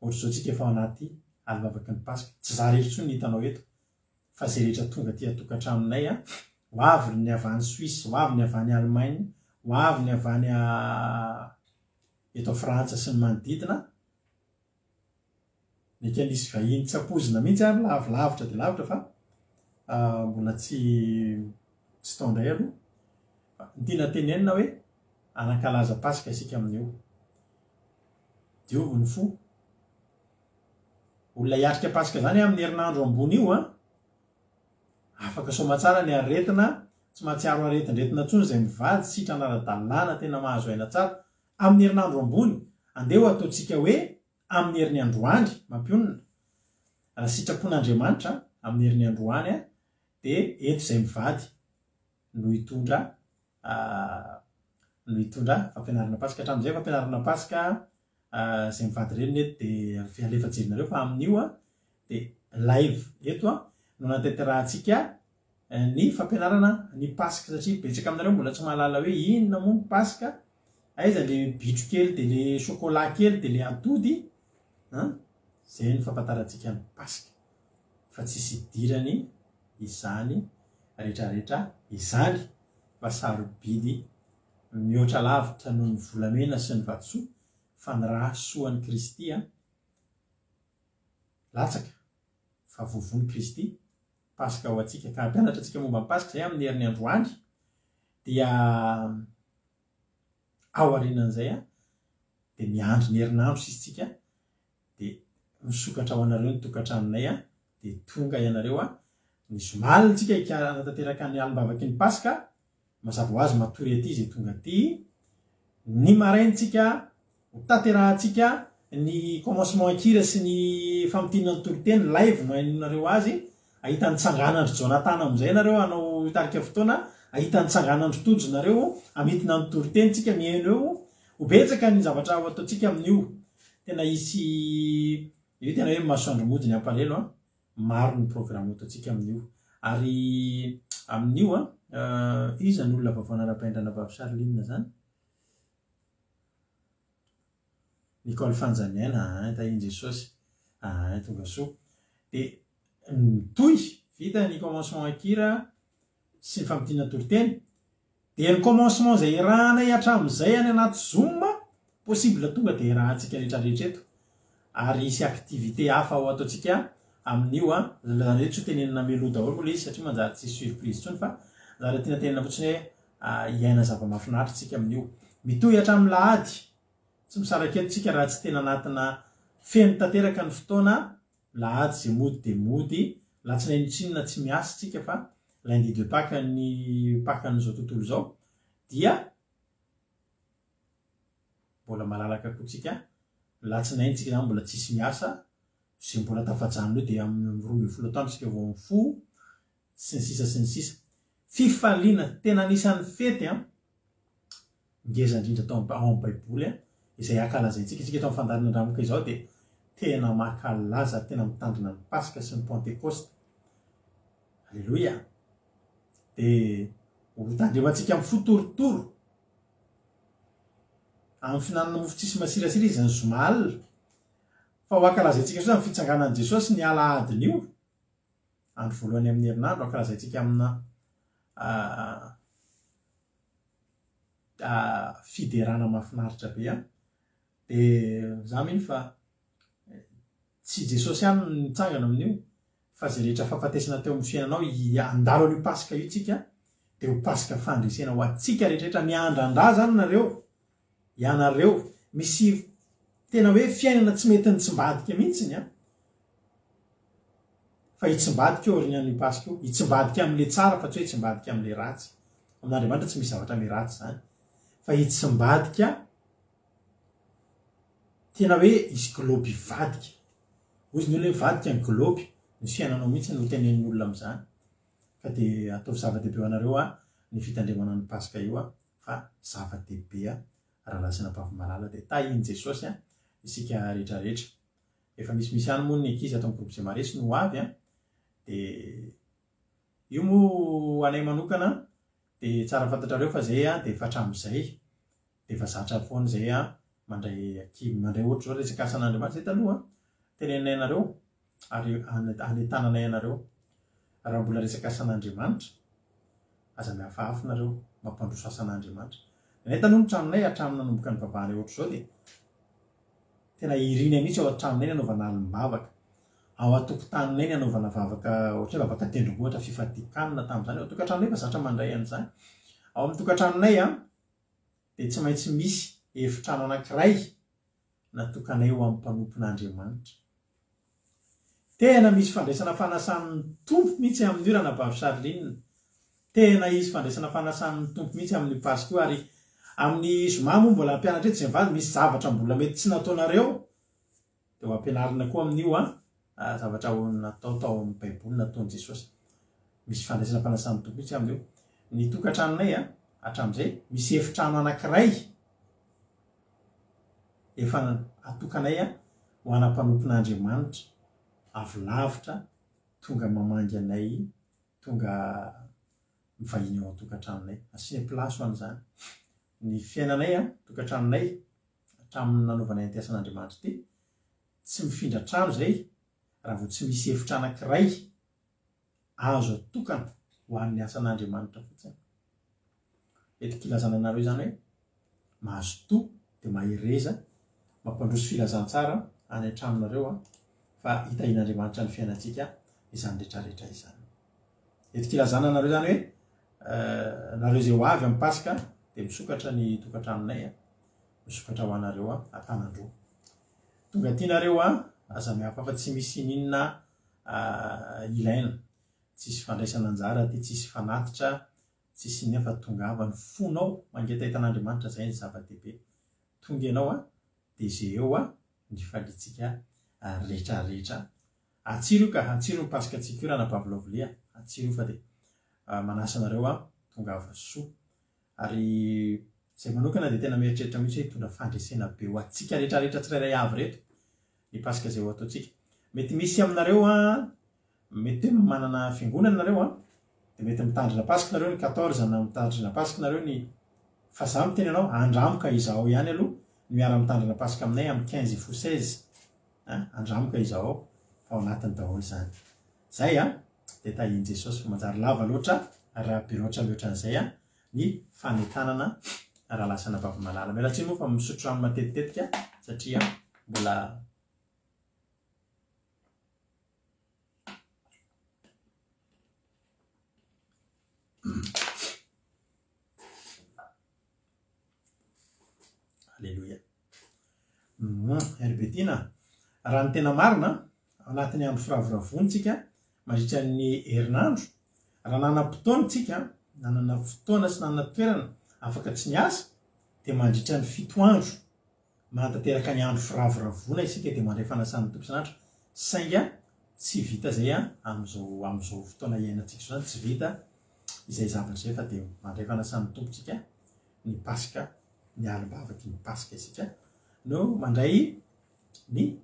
ohatry zao tsika efa anaty alimbavaky ny pasika tsy za rehetra tsony hitanao eto fa zay rehetra tonga ty atokantraminay a ho avy ny avy any Suisse ho avy ny avy any Allemagne ho avy ny avy any eto Frantsa sy ny manodidina meka nisy vahiny tsy apozina mihitsy ary lavilavitra de lavitra fa mbola tsy tao indray aloha ny tiana tenenina hoe anankalaza pasika isika amin'io diovy ny fo olona hiatrika pasika zany amin'ny herinandro ambony io a afaka soma tsara ny aretina tsy mahatsiaro aretindretina tsony zay mivady sitra nara-dalàna tena mahazo aina tsara amin'ny herinandro ambony andeha ataontsika hoe amin'ny herin'ny androany mampionina raha sitrapon'Andriamanitra amin'ny herin'ny androany a de eto zay mivady no hitondra fampianarana pasika hatram'izay fampianarana pasika zay mivady reny eto de alefa jerinareo fa amin'io a de live eto a no natanterahitsika ny fampianarana ny pasika satria betsaka aminareo mbola tsy mahalala hoe inona moa ny pasika aiza le bitro kely de le chocolat kely de le atody zay ny fampataratsika ny pasika fa tsisy idirany izany rehetrarehetra izany fa sarobidy mihoatra lavitra noho ny volamena sy ny vatosoa fa ny rahasoan'ny Kristy a latsaka fa vovony Kristy pasika ho atsika ka hampianatra atsika momba ny pasika zay amin'ny herin'ny androany dia ao arinan'izay a de miandry ny herinandro sisitsika de misokatra ao anareo ny tokantranonay a de tonga ianareo a ny somalitsika ikanatanteraka ny alimbavaky ny pasika mazava ho azy matory aty zay tonga aty ny maraintsika ho tanterahantsika ny commencement ankira sy ny fampitinany toloteny live no hainonareo azy ahitany tsanganandro Jonathan amizay nareo anao tarika fotoana ahitany tsanganandro tojo nareo amitina ny toloteny tsika mihaino eo ho betsaka ny zavatra ho ataontsika amin'io tena isy io tena hoe masoandro mody ny ampalelo a maro ny programme ataontsika amin'io ary amin'io a izy ny olona vavonara-paindrana vavisarylina zany Nicole Fanjaniana tahiny Jesosy tonga soa de toy vita ny commencement ankira sy ny fampitina toloteny dia ny commencement zay irahana hatramin'izay any anaty zoma possible tonga dia irahantsika rehetrarehetra eto ary isy activité hafa ao ataontsika amin'io zany hoe tsy ho tenenina melo daholo moa le izy satria manjary tsy surprise tsony fa zara tiana tenena fotsiny hoe iaina zava-mahafinaritra tsika amin'io mitohy hatramin'ny lahady tsy misaraka etontsika raha tsy tena anatina feno tanteraka ny fotoana lahady zay mody dia mody latsinainy tsinona tsy miasa tsika fa lundi de pakan'izao tontolo zao dia mbola malalaka koatsika latsinainy tsika zany mbola tsisy miasa zay mbola tafajanona io dia amin'ny 12 taona tsika vao mifo sy ny sisa fifaliana tena anisan'ny fety ngeza indrindra tao amin'ny baiboly izay akalazaintsika tsika tao amin'ny fandaharana andramoka izao dia tena makalaza tena mitandrina ny paska sy ny pentecoste alleloia dia tandremantsika amin'ny fotorotoro amin'ny finanana mofo tsisy masirasira izy ny zoma alina fa ho akalazaintsika so amin'ny fitsanganan'i jesosy ny alahadin'io andro voalohany amin'ny herinandro akalazaintsika amina fiderana mahafinaritra be dia za miny fa tsy jesosy any nitsangana amin'io fa zay rehetra fahafatesana teo amin'ny fiainanao andalo an'io paska io tsika dia ho paska fandresena ho atsika rehetrarehetra miandrandra zany ianareo misy tena hoe fiainana tsy mety ny tsimbadika mihitsiny fa hitsimbadika eo orinan'io paska io hitsimbadika amin'le tsara fa tsy hoe hitsimbadika amin'le ratsy amin'andriamanitra tsy misy zavatra miratsy zany fa hitsimbadika tena hoe izy glôby vadika ozy ny olona mivadika ny glôby ny fiainanao mihitsy no tenen'ny olona amin'izany ka dia ataovy zava-dehibe ho anareo ny fitandremana ny paska io fa zava-dehibe raha lasina mpavimalala dia tahiny jesosy isika rehetrarehetra efa misy any moa ny ankizy atao amin'ny groupe zay maresy no avy dia io moa anay manokana dia tsara fantatrareo fa zay dia efa hatramin'izay dia efa zatra foana zay mandray ohatra zao resaka asan'andriamanitra zay taloha tenenay anareo ary anetananay anareo raha mbola resaka asan'andriamanitra aza mihafahafa nareo mampandroso asan'andriamanitra nay taloha ny tranonay hatramin'ny nanomboka ny vavahanay ohatra zao dia tena irina mihitsy ao an-tranonay ny anaovana alim-bavaka ao atokotaninay ny anaovana vavaka ohatra hoe vavaka tendrombohitra fifatikanina tamin'izany ao tokantranonay fa zatra mandray an'izany ao amin'ny tokantranonay dia tsy maintsy misy efitrano anankiray natokanay eo amin'ny mpanompon'andriamanitra tena misy fandraisana fanasan'ny tompo mihitsy amin'io raha nabavy Charline tena izy fandraisana fanasan'ny tompo mihitsy amin'ny paska io ary amin'ny zoma moa mbola ampianatra eto zay mivady misy zavatra mbola mety tsy nataonareo dia ho ampianarina koa amin'io zavatra natao tao amin'ny baiboly nataon'i jesosy misy fandraisana fanasan'ny tompo mihitsy amin'io ny tokantranonay hatramin'izay misy efitrano anankiray efa atokanay ho ana-mpanompon'andriamanitra avy lavitra tonga mamangy anay tonga mivahiny ao an-tokantranonay asiana plasy ho an'izany ny fiainanay tokantranonay hatramin'ny nanaovanay an'ity asan'andriamanitra ity tsy mifindra trano zay raha vao tsy misy efitra anankiray azo atokana ho an'ny asan'andriamanitra fotsiny etika ilazana anareo zany hoe mahazo to dia mahireza mampandroso filazantsara any an-tranonareo fa hitahin'andriamanitra ny fiainantsika izany rehetrarehetra izany etika ilazana anareo zany hoe nareo zay ho avy amin'ny paska dia misokatra ny tokantranonay misokatra ho anareo atanandroa tonga tianareo aza mihafa fa tsy misy ninona ilaina tsisy fandraisana anjara ty tsisy fanatitra tsisy nefa tonga ava ny fonao mangeta hitan'andriamanitra zay ny zava-dehibe tonga ianao dia zay eo ny falitsika rehetrarehetra atsiro ka atsiro ny paska tsika io raha nabavilavlia atsiro fa dia manasanareo tonga ava soa ary zay manokana dia tena mieritreritra mihitsy hoe hitondra fandresena be ho atsika rehetrarehetra tsirairay avy reto ny paska zay ho ataontsika mety misy aminareo mety hoe manana fiangonana nareo dia mety mitandrina paska nareo ny 14 na mitandrina paska nareo ny fa za miteny anao andramoka izaho ihany aloha ny miara mitandrina paska aminay amin'ny 15 fo 16 andramoka izaho fa ao anatiny daholo zany zay dia tahiny jesosy fa manjary lava loatra raha be loatra mihoatra an'izay ny fanetanana raha lasana vavamalala. Mialatsiny moa fa misotro rano matetitetika satria mbola Alléluia. Herbetina, raha ny tena marina anatin'ny andro firavoravontsika mandritra ny herinandro, raha nanana fotoana sy nanana toerana afaka tsy ny asa dia mandritra ny 7 andro manatanteraka ny andro firavoravona isika dia mandray fanasan'ny tompo isan'andro. Sainga tsy vita zay am'izao fotoana iainantsika zany tsy vita izay zavatra zay fa dia mandray fanasan'ny tompotsika ny Pasika, ny alimbavaky ny Pasika isika no mandray ny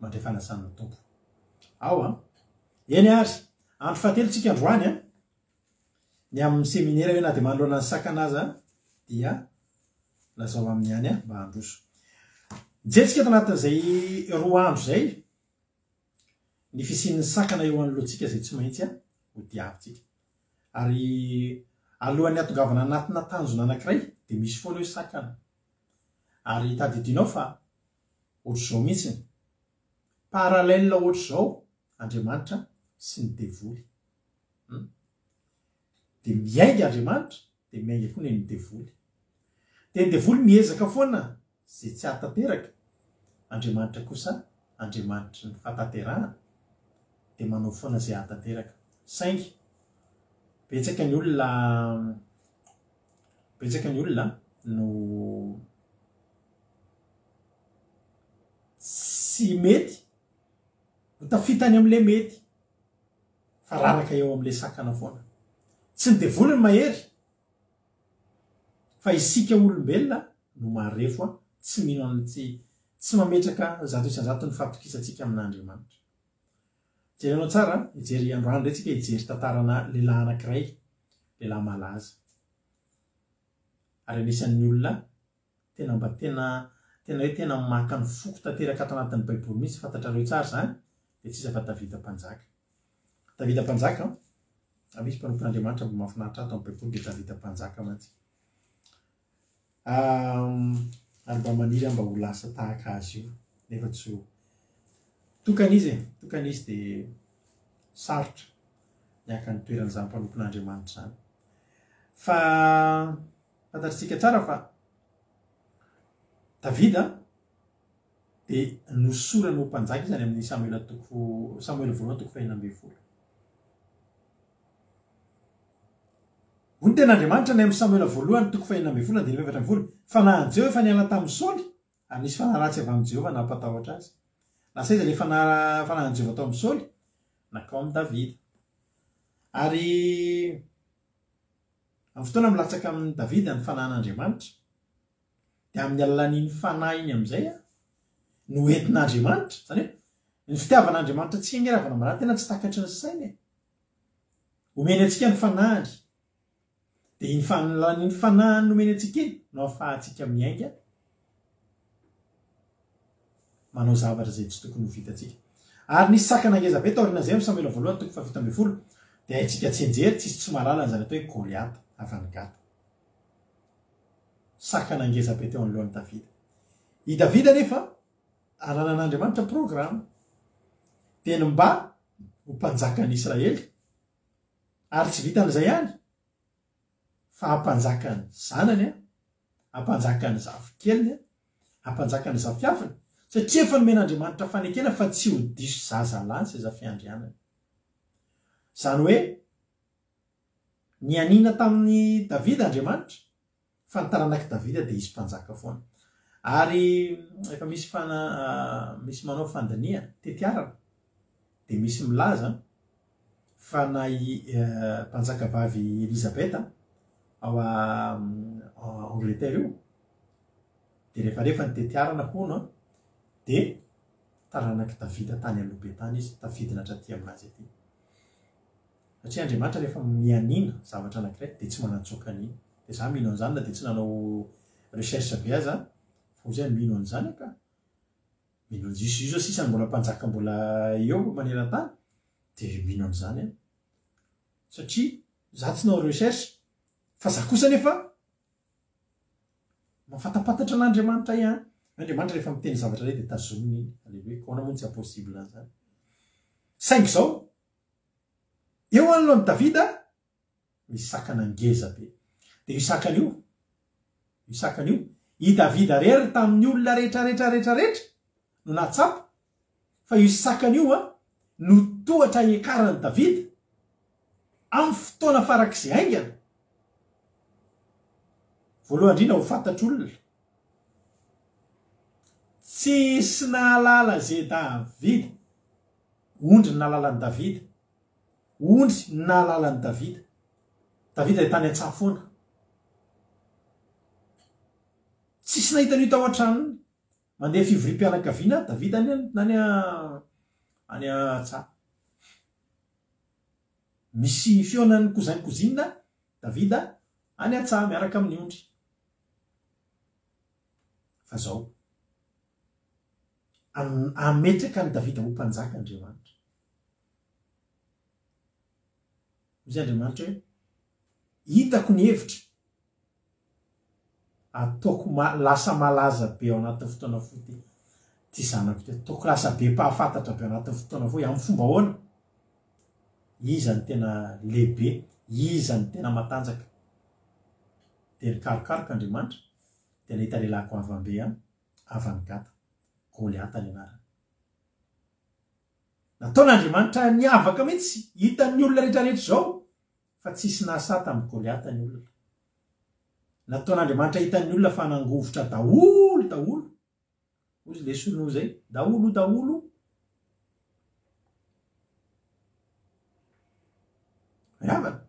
mandray fanasan'ny tompo. Eny ary andro fahatelotsika androany ny amin'ny seminaire hoe na dia manoloana ny sakanaza dia lazao amin'ny any mba handroso. Jeritsika tanatin'izay 2 andro zay ny fisian'ny sakana eo anoloantsika zay tsy maintsy ho diavitsika. Ary alohan'ny atongavana anatina tanjona anankiray dia misy foana hoe sakana. Ary tadidinao fa ohatr'izao mihitsiny paralèle ohatr'izao Andriamanitra sy ny devoly. Dia miainga Andriamanitra dia miainga koa ny devoly. Dia ny devoly miezaka foana zay tsy hatateraka. Andriamanitra kosa Andriamanitra ny fataterana dia manao foana zay hatateraka. Saingy betsaka ny olona no tsy mety ho tafitany amin'ilay mety fa raraka eo amin'ilay sakana foana. Tsy ny devoly ny mahery fa isika olombelona no marefo tsy mametraka zato isan-jato ny fatokisantsika amin'Andriamanitra. Jerenao tsara, ijery androany retsika ijery tantarana lehilahy anankiray, lehilahy malaza. Ary anisan'ny olona tena maka ny foko tanteraka ato anatin'ny Baiboly mihitsy fantatrareo tsara zany dia tsy iza fa Davida Mpanjaka. Davida Mpanjaka, misy mpanompon'Andriamanitra mbo mahafinaritra ato amin'ny Baiboly dia Davida Mpanjaka mantsy. Ary mba maniry mba ho lasa tahaka azy io nefa tsy ho tokana izy dia sarotra niaka ny toeran'izany mpanompon'Andriamanitra zany. Fa fantatritsika tsara fa Davida dia nosorana ho mpanjaka izany amin'ny Samuel voalohany 2:12. Hoy ny ten'Andriamanitra ny amin'ny Samuel voalohany 2:12 fa na Jehovah efa niala tamin'ny Saoly ary nisy fanaratsy avy amin'ny Jehovah nampatahotra azy. Lasa izy ilay fanahany Jehovah tao amin'ny Saoly nakao amin'ny Davida. Ary amin'ny fotoana milatsaka amin'ny Davida ny fanahin'Andriamanitra dia amin'ny alalan'iny fanahy iny amin'izay no entin'Andriamanitra, zany hoe ny fitiavan'Andriamanitra tsy hangeravana maraha tena tsy takatry ny sainy. Omeny antsika ny fanahiny dia iny alalan'iny fanahiny nomeny antsika iny no ahafahantsika miainga manao zavatra zay tsy tokony ho vitantsika. Ary nisy sakana ngeza be taorian'izay amin'ny Samuel voalohany 17 dia haintsika tsy enjery tsy mahalala an'izany atao hoe Goliata avy any Gata. Sakana ngeza be teo anoloan'ny Davida. I Davida nefa ananan'Andriamanitra programa dia ny mba ho mpanjaka ny Israely ary tsy vitan'izay ihany fa hampanjaka ny zanany, hampanjaka ny zafikeliny, hampanjaka ny zafiafiny. Satria efa nomen'Andriamanitra fanekena fa tsy ho diso zaza lahy sy zafiandrianany. Zany hoe nianina tamin'ny Davida Andriamanitra fa ny taranaka Davida dia izy mpanjaka foana. Ary efa misy manao fandiniana tetiarana dia misy milaza fa na mpanjaka vavy Elizabeta ao Angleterre io dia rehefa ny tetiarana hono dia taranaka Davida tany alobe tany izy tafidina hatraty aminazy aty. Satria Andriamanitra rehefa mianina zavatra anankiray dia tsy manatsoaka an'iny. Dia za mino an'izany na dia tsy nanao recherche be aza fa zay mino an'izany ka mino an'izy io sisa mbola mpanjaka mbola eo maneran-tany dia mino an'izany a satria za tsy nao recherche fa za kosa nefa mafatapatatra an'Andriamanitra ihany. Andriamanitra rehefa miteny zavatra ray dia tazominy iny hoe koana moa tsy impossible an'izany. Saingy izao eo anoloan'i Davida misy sakana ngeza be dia io sakana io i Davida rery tamin'ny olona rehetrarehetra no natsapa fa io sakana io a no tohatra ekaran'i Davida amin'ny fotoana farak'izay aingana. Voalohany indrindra ho fantatr'olona tsisy nahalala zay Davida ondry nahalalany Davida ondry nahalalany Davida. Davida dia tany an-tsaha foana tsisy nahita an'io tao an-tranony mandeha fivorim-pianakaviana Davida any an-tsaha. Misy fionan'ny kozany-kozinina Davida any an-tsaha miaraka amin'ny ondry. Fa zao ametraka ny Davida ho mpanjaka Andriamanitra. Izy Andriamanitra hoe hitako ny hevitra ataoko lasa malaza be ao anatin'ny fotoana foty ty zanako ty, ataoko lasa be mpahafantatra be ao anatin'ny fotoana foy amin'ny fomba ahoana. Iza ny tena lehibe, iza ny tena matanjaka. Dia nikarokaroka Andriamanitra dia nahita lehilahy goavambe avy Gata, Goliata ny anarany. Nataon'Andriamanitra niavaka mihitsy hitan'ny olona rehetrarehetra zao fa tsisy nahasa tamin'ny Goliata ny olona. Nataon'Andriamanitra hitan'ny olona fa nangovotra daholo. Ozy le sono zay, daholo. Ravana.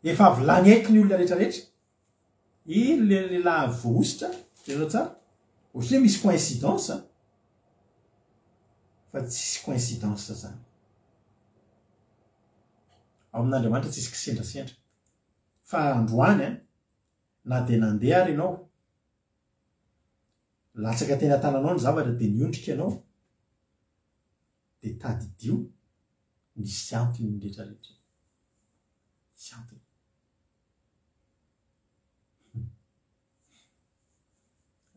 Efa avy lany aiky ny olona rehetrarehetra. I lehilahy vohositra, jereo tsara. Ohatry hoe misy coïncidence fa tsisy coïncidence zany. Ao amin'Andriamanitra tsisy kisendrasendra. Fa androany na dia nandeha ary ianao latsaka teny an-tananao ny zavatra dia niondrika ianao dia tadidio ny siantony ny rehetrarehetra. Siantony.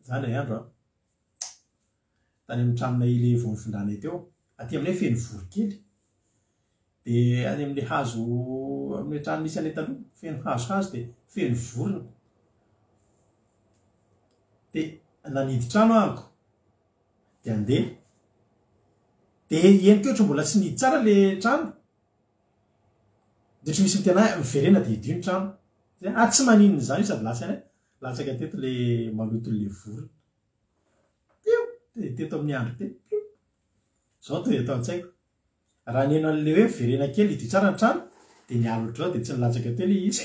Zany andro tany amin'ny tranonay ile vao nifindranay teo aty aminay feno vorokely dia any amin'ilay hazo amin'ny trano misy anay taloha feno hazo dia feno vorona dia nanidy trano ahako dia andeha dia eniko ohatra mbola tsy nidy tsara le trano dia tsy misy mitena miverena dia idio ny trano tsy maninona zany sady lasa any latsaka teto le maloto le vorona dia teto amin'ny andro teto zao to dia atao an-tsaiko raha neno an'le hoe verena kely idio tsara ny trano dia nialo otrao dia tsy nilatsaka teo le izy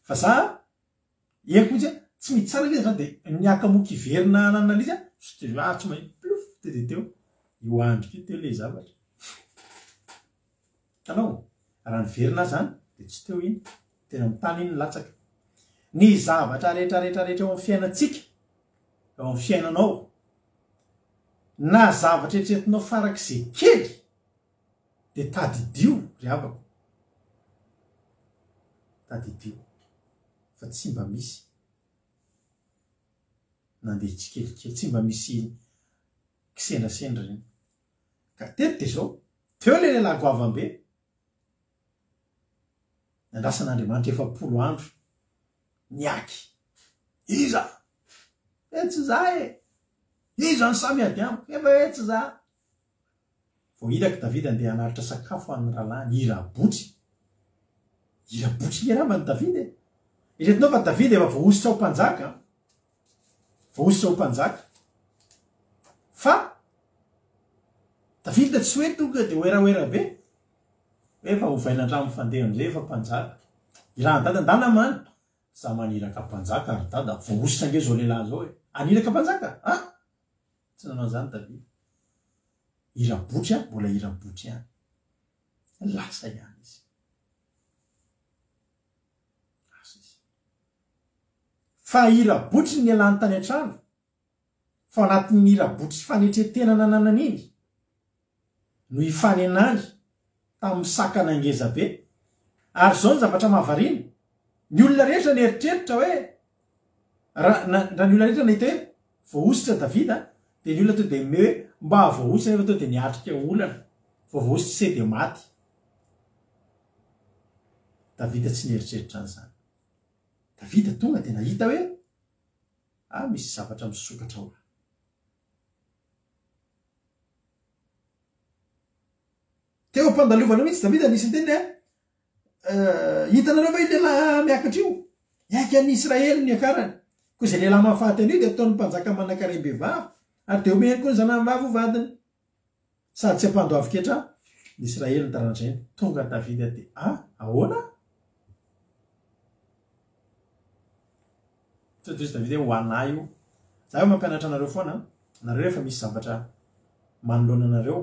fa za eniko mihitsy tsy mity tsara le zany dia niakamoky verina anan'izy tsy mahiny plof dia teo io andro teo le zavatra. Tanao raha ny verina zany dia tsy teo iny tena mitany iny latsaka. Ny zavatra rehetrarehetra eo amin'ny fiainantsika eo amin'ny fiainanao na zavatra eritreretinao farak'izay kely dia tadidio ry havako. Tadidio fa tsy mba misy nandeha tsikelikely, tsy mba misy kisendrasendra reny. Ka teto dia zao teo le lehilahy goavambe nandrasan'Andriamanitra 40 andro niaky. Iza tsy za iza ny samy ady amiko efa tsy za. Vao hitako Davida andeha hanaritra sakafo amin'ny rahalahy irabotsy ny ravany Davida. Iretinao fa Davida efa voahositra ho mpanjaka fa Davida tsy hoe tonga dia oeraoera be efa hovaina an-trano fandeha amin'izay efa mpanjaka. Iran'ny dada ndana many za maniraka mpanjaka ary dada voahositra ange zao lehilahy zao aniraka mpanjaka tsy nanao zany Davida. Irabotry mbola irabotry ihany lasa ihany izy. Fa irabotry ny alany tany an-trano fa anatin'ny irabotry fanetretena nananany iny no ifanenandry tamin'ny sakana angeza be ary zao ny zavatra mahavariana ny olona rehetra ny eritreritra hoe raha ny olona rehetra nahita hoe voaositra Davida dia ny olona to dia me hoe mba voaositra nefa to dia niatrika olana voaositra se dia maty. Davida tsy nieritreritra an'izany. Davida tonga dia nahita hoe misy zavatra misokatra ao. Teo am-pandalovana mihitsy Davida nisy teny hitanareo va lehilahy miakatra io iaka ny Israely ny akarany koa izay lehilahy mahafaty an'io dia ataon'ny mpanjaka manan-karem-behivavy ary dia omeny koa ny zanaham-bavy ho vadiny sady tsy ampandoavy ketra ny Israely ny taran'izay. Tonga Davida dia ahoana toizy Davida ho anahy io za mampianatra anareo foana nareo rehefa misy zavatra manoloana anareo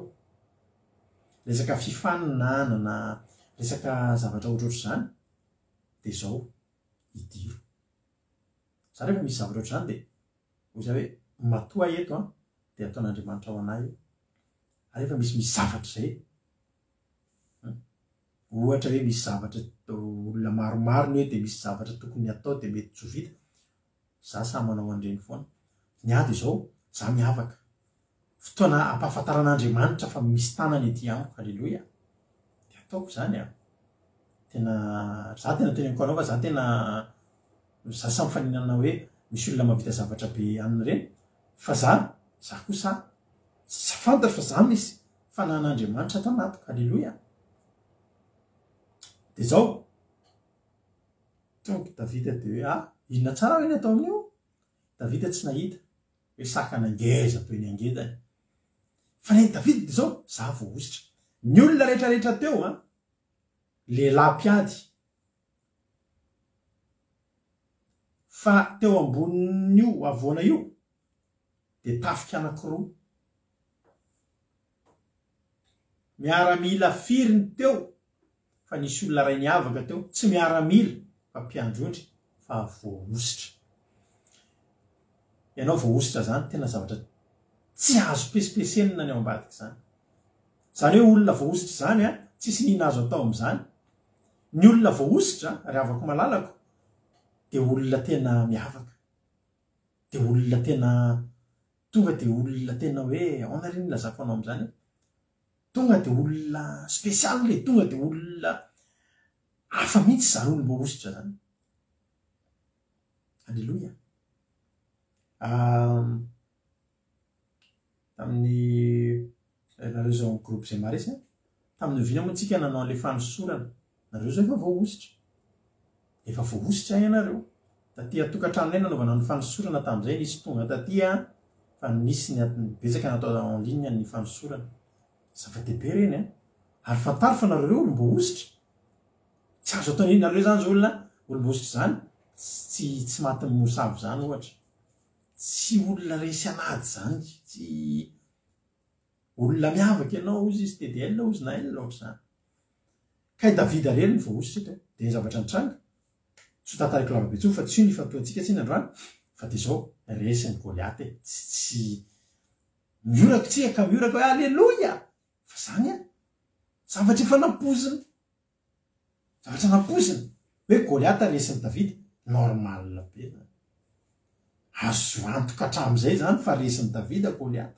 resaka fifaninana resaka zavatra ohatrohatr' zany dia zao idiro za rehefa misy zavatra ohatr'izany dia oza hoe matoa eto dia ataon'Andriamanitra ao anahy io ary rehefa misy zavatra zay ohatra hoe misy zavatra olona maromaro ny hoe dia misy zavatra tokony atao dia mety tsy ho vita za samy manao andreny foana ny ady izao za miavaka fotoana ampahafantaran'Andriamanitra fa misy tanany ety amiko. Halleloia. Dia ataoko zany tena za tena teny amiko anao fa za tena za samy faninana hoe misy olona mahavita zavatra be aniny reny fa za kosa fantatra fa za misy fanan'Andriamanitra ato anatiko. Halleloia. Dia zao tonga Davida dia hoe inona tsara hoe ny atao amin'io. Davida tsy nahita hoe sakana angeza toy ny angedany fa ny Davida dia zao za voaositra. Ny olona rehetrarehetra teo lehilahy mpiady fa teo ambonin'io avoana io dia tafika anankiroa miaramila firiny teo fa nisy olona ray niavaka teo tsy miaramila fa mpiandrondry fa voaositra. Ianao voaositra zany tena zavatra tsy azo spesipesenina ny ao ambadika zany. Zany hoe olona voaositra zany tsisy nina azo atao amin'izany. Ny olona voaositra ry havako malalako dia olona tena miavaka, dia olona tena tonga dia olona tena hoe ahoana ry ny lazako anao amin'izany tonga dia olona spesialy le tonga dia olona hafa mihitsy zany olona voaositra zany. Halleloia. Tamin'ny nareo zao ny groupe izay maresy tamin'ny oviana moa antsika nanao an'ilay fanosorana nareo zao efa voaositra ianareo taty atokantrano nanaovana ny fanosorana tamin'izay nisy tonga taty fa nisy ny betsaka natao en ligne ny fanosorana zava-dehibe reny ary fantaro fa nareo olom-boaositra tsy azo atao niny nareo zany zao olom-boaositra zany tsy maty mosavy zany ohatra tsy olona resy anady zany tsy olona miavaka ianao ozy izy TDL ozy na L ohatra zany. Ka Davida reny ny voaositra dia zavatra nitranga tsy tantariko lava be tsony fa tsy io ny ifatoantsika tsy androany fa dia zao resy ny Goliaty tsy miorako tsika ka mioraka hoe alleloia fa zany zavatra efa nampozina hoe Goliaty resy ny Davida normal be azo antoka hatramin'izay zany fa resy ny Davida Goliaty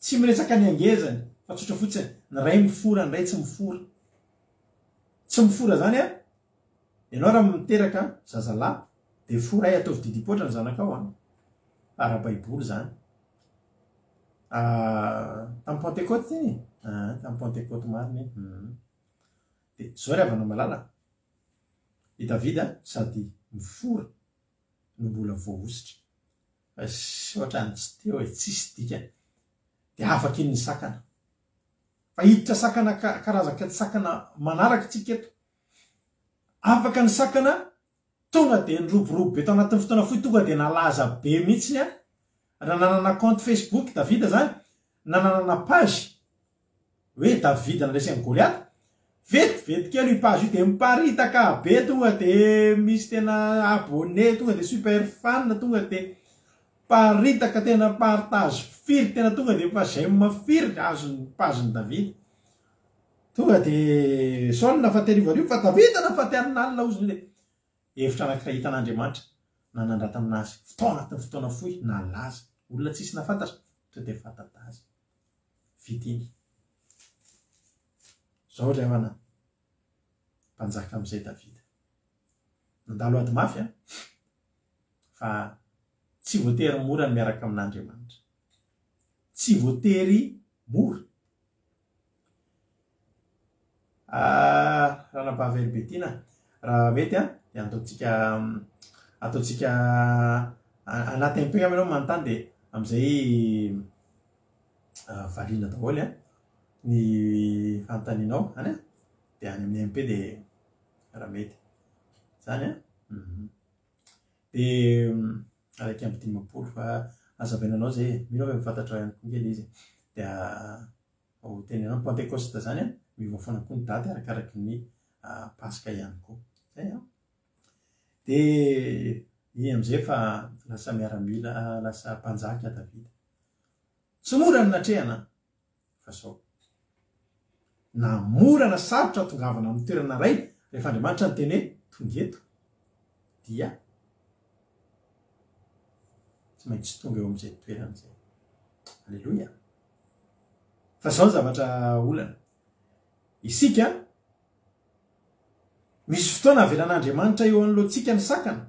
tsy miresaka ny angezany fa tsotra fotsiny ny ray mifora ny ray tsy mifora zany ianao raha miteraka zazalahy dia fora ataovy didipotra ny zanakao ara-baiboly zany tamin'ny Pentecote iny tamin'ny Pentecote mariny dia zao ry havana malala i Davida sady mifora no mbola voaositra ohatrany tsy teo tsisy dikany dia afaka iny ny sakana fa hiditra sakana karazaka sakana manaraka tsika eto afaka ny sakana tonga dia nyroborobo be tao anatin'ny fotoana fohy tonga dia nalaza be mihitsiny raha nanana compte Facebook Davida zany nanana page hoe Davida naresy ny Goliaty vetivety kely io page io dia miparitaka be tonga dia misy tena abonné tonga dia super fan tonga dia paritaka tena partage firy tena tonga de fa zay mafiry azony pazony Davida tonga de Saul nafaterivario fa Davida nafatian'alina ozy le hevitra anankiray hitan'Andriamanitra nanandra taminazy fotoana anatin'ny fotoana fohy nalaza olona tsisy nafantatra to de fatatazy vitiny zao ry havana mpanjaka am'izay Davida nandalo ady mafy a fa tsy voatery mora ny miaraka amin'Andriamanitra tsy voatery mora raha nampahavely be tina raha mety a de ataotsika anaty impegna aminao manontany de am'izay variana daholo a ny fanontanianao any a de any amin'ny MP de raha mety zany a de araiky amby 50 fa azavainanao zay mino hoe mifantatra ihany koa ngely izy de ho tenenao Pentecoste zany a mivafana koa ny daty arakaraky ny Pasika ihany koa zay a de i am'izay fa lasa miaramila lasa mpanjaka Davida tsy mora ny natrehana fa sao na mora na sarotra tongavana amin'ny toerana ray rehefa Andriamanitra ny teny hoe tonga eto dia tsy maintsy tonga eo am'izay toerana zay alleloia fa zao zavatra olana isika misy fotoana avelan'Andriamanitra eo an'loantsika ny sakana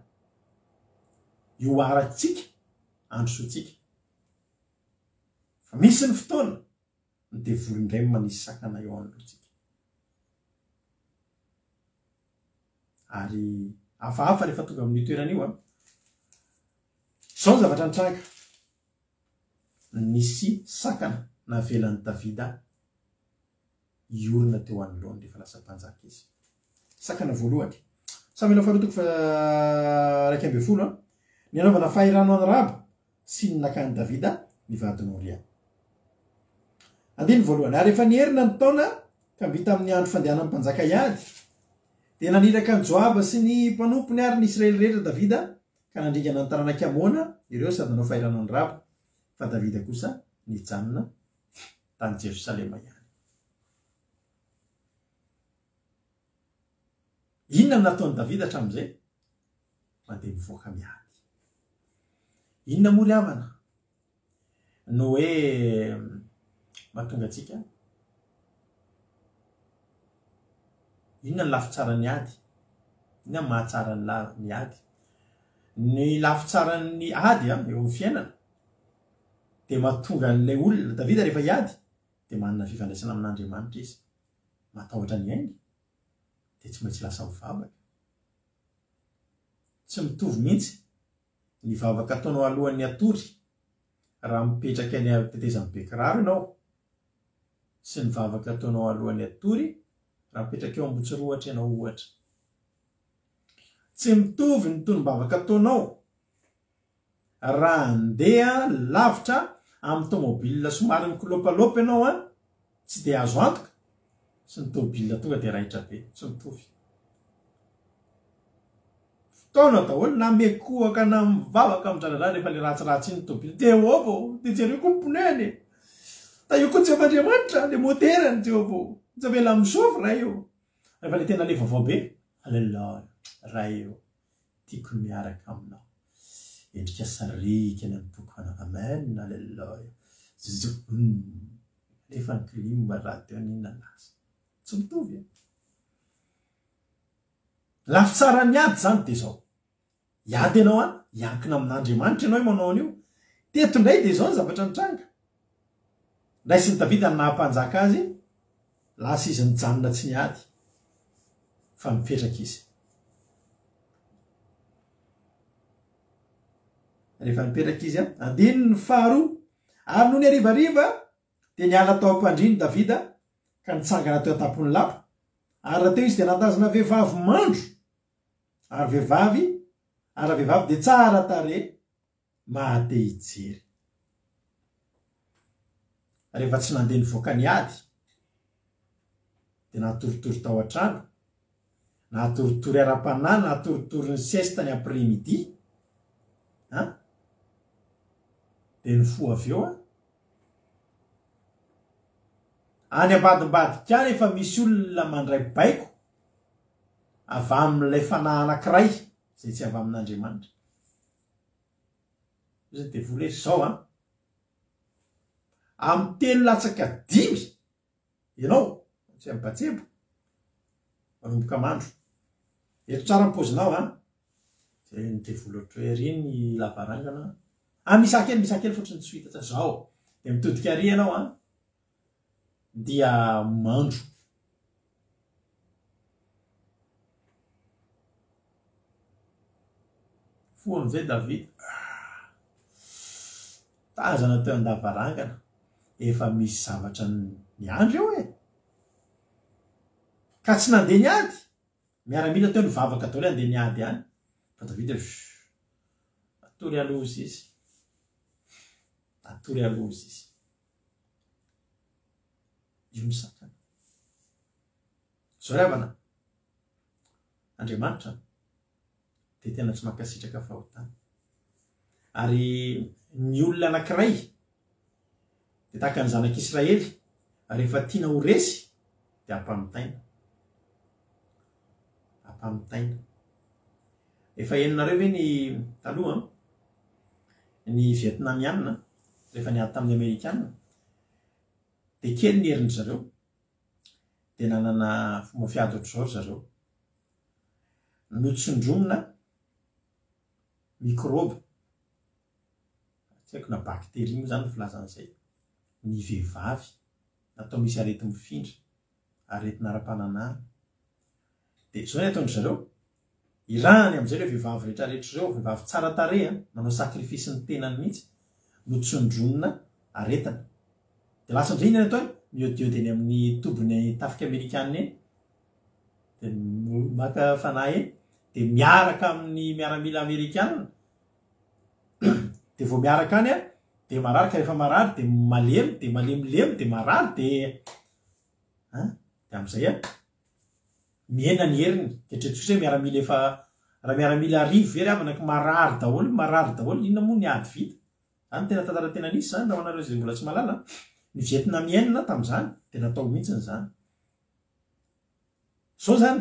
io aratsika androsotsika fa misy ny fotoana ny devolindray manisy sakana eo an'loantsika ary hafahafa rehefa tonga amin'ny toerana io a zao zavatra nitranga nisy sakana navelan'ny Davida iorona teo anoloany rehefa lasa mpanjaka izy sakana voalohany Samuel faharoa fa 1:10 ny anaovana fahirano any Raba sy ny nakany Davida ny vadiny Oria. Andiny voalohany ary rehefa nierina ny taona ka mbita amin'ny andro fandehanan'ny mpanjaka iady dia naniraka ny Joaba sy ny mpanompony ary ny Israely rehetra Davida ka nandringana ny taranaka Amona ireo sady nanao fahirano any Raba fa Davida kosa nijanona tany Jerosalema ihany. Inona nataony Davida hatramin'izay? Mandeha mivoaka miady. Inona moa ry havana no hoe mahatonga antsika? Inona ny lafitsara ny ady? Inona ny mahatsara ny ady? Ny lafitsara ny ady eo amin'ny fiainana dia mahatonga an'ilay olona Davida rehefa iady dia manana fifandraisana amin'Andriamanitra izy. Matahotra ny ainy dia tsy maintsy lasa mivavaka. Tsy mitovy mihitsy ny vavaka ataonao alohan'ny atory raha mipetraka any tetezan'ny be kiraro ianao sy ny vavaka ataonao alohan'ny atory raha mipetraka eo ambotsi-rohatra ianao ohatra. Tsy mitovy ny tonom-bavaka ataonao raha andeha lavitra amin'ny tômôbilina somary mikolopalopy ianao a tsy dia azo antoka sy ny tômôbilina tonga dia raitra be tsy mitovy. Fotoana daholo na mekohaka na mivavaka amin'ndradrarà rehefa le ratsiratsy iny ny tômôbilina dia eo dia jereo koa mponeny da io koa Jehovandriamanitra le moterany Jehova tsy avela misôvy raha io rehefa le tena le vaovao be aleluia raha io tiako miaraka aminao endrika sarika ny boky fanava amen aleluia rehefa ny klima raha teo n'inona laza tsy mitovy lafitsara ny ady zany dia zao iady ianao any iankina amin'Andriamanitra ianao manao an'io teto indray dia zao ny zavatra nitranga raisiny Davida ny nahampanjaka azy lasa izy nijanona tsy niady fa mipetraka izy. Rehefa mipetraka izy andiny ny faharoa ary no ny arivariva dia niala tao ampandriny Davida ka nitsangana teo an-tapon'ny lapo ary raha teo izy dia natazana vehivavy mandro ary vehivavy dia tsara tare mahate hijery. Rehefa tsy nandeha nivoaka ny ady dia natoritory tao an-trano natoritory ara-panahy natoritory ny sieste ny après-midi dia ny fo avy eo any ambadimbadika any efa misy olona mandray baiko avy amin'ilay fanahy anankiray zay tsy avy amin'Andriamanitra. Izy dia vola zao amin'ny telo latsaka 5 ianao tsy ampatsebo manomboka mandro eto tsara nypozinao zay ny devoly ohatra hoe ary ny lavarangana misakely fotsiny tsy hita zao dia mitodika ary ianao dia mandro. Foany zay David tazana teo an-davarangana efa misy zavatra ny andro eo ka tsy nandeha niady miaramila teo nivavaka tao le andeha niady any fa David atory aloza izy io misakana zao ravana Andriamanitra dia tena tsy mankasitraka fahotana ary ny olona anankiray dia tahaka ny zanak'Israely rehefa tiana ho resy dia ampamitaina efa henonareo hoe ny taloha ny Vietnamiana rehefa niady tamin'ny Amerikanina dia kely ny herin'ny zareo dia nanana fomba fiady ohatr'izao zareo notsondromina mikroby tsy haiko na bakteria moa zany filazan'izay ny vehivavy natao misy arety mifindra aretina ara-pananana dia zao ny ataony zareo irany amin'izay le vehivavy rehetrarehetra zao vehivavy tsara tarehy manao sakrifisy ny tenany mihitsy notsondronina aretana dia lasa amin'izay inany ataony miodiody amin'ny tobiny tafika Amerikanina eny dia maka fanahy dia miaraka amin'ny miaramila Amerikanina dia vao miaraka any dia marary ka rehefa marary dia malemy dia malemilemy dia marary dia amin'izay miena ny heriny ketretrisa hoe miaramila efa raha miaramila arivo very avanaky marary daholo inona moa ny ady vita zany tena tantara tena nisy zany raha anareo zay mbola tsy malala ny Vietnamienne tamin'izany dia natao mihitsiny zany zao zany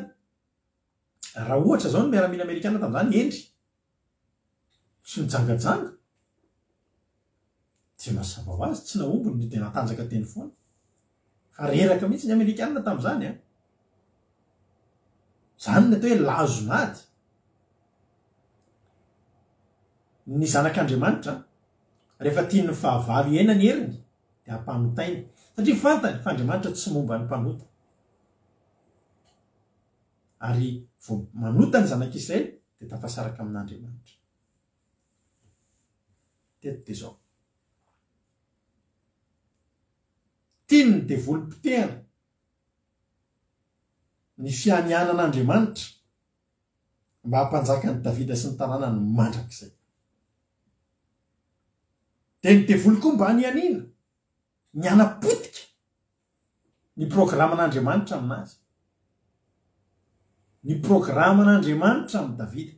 raha ohatra zao ny miaramila Amerikanina tamin'izany endry tsy nijangajanga tsy mazava ho azy tsy naombony dia natanjaka teny foana fa reraka mihitsy ny Amerikanina tamin'izany zany ny atao hoe lazonady ny zanak'Andriamanitra rehefa tiany ny fahavalo iena ny heriny dia ampanotainy satria fantany fa Andriamanitra tsy momba ny mpanota ary vao manota ny zanak'Israely dia tafasaraka amin'Andriamanitra teto dia zao tiany dia volom-pitehana ny fianianan'Andriamanitra mba hampanjaka ny Davida sy ny tanàna ny mandrak'izay dia ny devoly koa mba hanianiana ny anapotika ny programan'Andriamanitra aminazy ny programan'Andriamanitra amin'ny Davida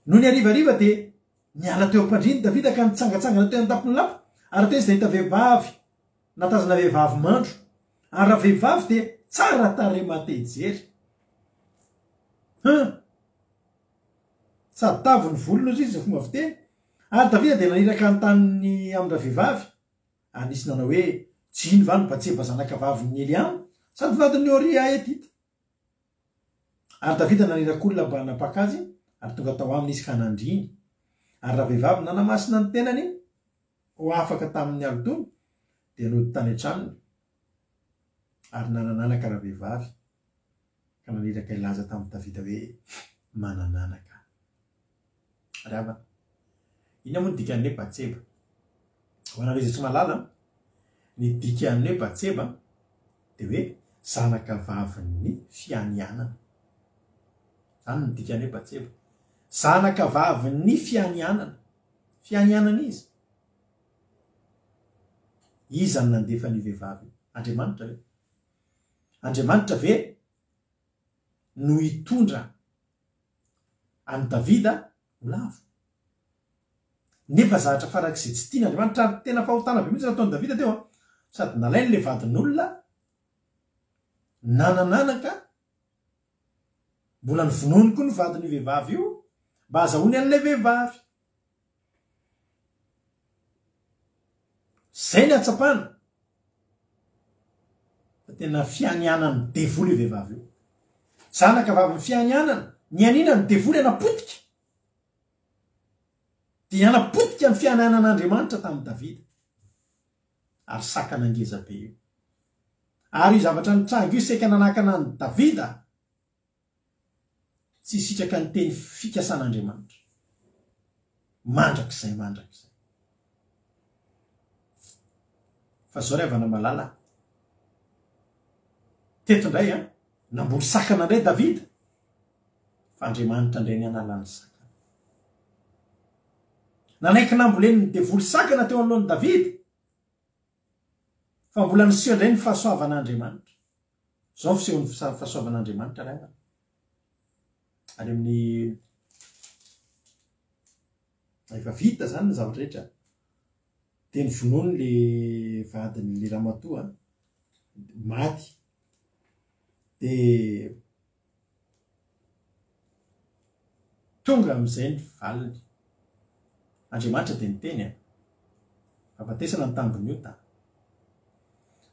no ny arivariva dia niala teo am-pandriany Davida ka nitsangatsangana teo an-tampony lapo ary teo izy dia hita vehivavy natazana vehivavy mandro ary raha vehivavy dia tsara tare matejery sady tavo ny volony ozy izy zay fomba fiteny ary Davida dia naniraka ny taniny amin'ny vehivavy anisy nanao hoe jiny va no Batseba zanakavaviny Eliam sady vadiny Oria etita ary Davida naniraka olona mba napakazy ary tonga tao aminy izy ka nandriny ary raha vehivavy nanamasina ny tenany ho afaka tamin'ny alotony dia nody tany an-tranony ary nanananaka raha vehivavy ka naniraka ilaza tamin'ny Davida hoe manananaka ry havana ina moa ny dikan'ny hoe Batseba ho anareo izay tsy malala ny dikan'ny hoe Batseba dia hoe zanakavavin'ny fianianana zany ny dikan'ny hoe Batseba zanakavavin'ny fianianana izy izany nandefa ny vehivavy Andriamanitra ve no hitondra any Davida ho lavo nefa zahatra farak'izay tsy tian'Andriamanitra ary tena fahotana be mihitsy nataon'i Davida teo sady nalainy le vadin'olona nanananaka mbola nyvonoany koa ny vadiny vehivavy io mba azahoany an'ilay vehivavy. Zay ny atsapana fa tena fianianany devoly vehivavy io. Zanaka vavy ny fianianana ny anina ny devoly anapotika dia anapotika ny fianianan'Andriamanitra tamin'ny Davida ary sakana angeza be io. Ary io zavatra nitrango io saika nanakana ny Davida tsy sitraka ny teny fikasan'Andriamanitra mandrakizay fa zao ry havana malala teto indray namboly sakana indray Davida fa Andriamanitra indray ny analany sakana. Nanaiky namboleny ny devoly sakana teo anoloan'i Davida fa mbola niseho indray ny fahasoavan'Andriamanitra. Zao fisehony fahasoavan'Andriamanitra ray ary amin'ny efa vita zany ny zavatra rehetra dia ny vonoany le vadiny le ramatoa maty dia tonga amin'izay ny valiny. Andriamanitra dia niteny afatesana ny tambony io ta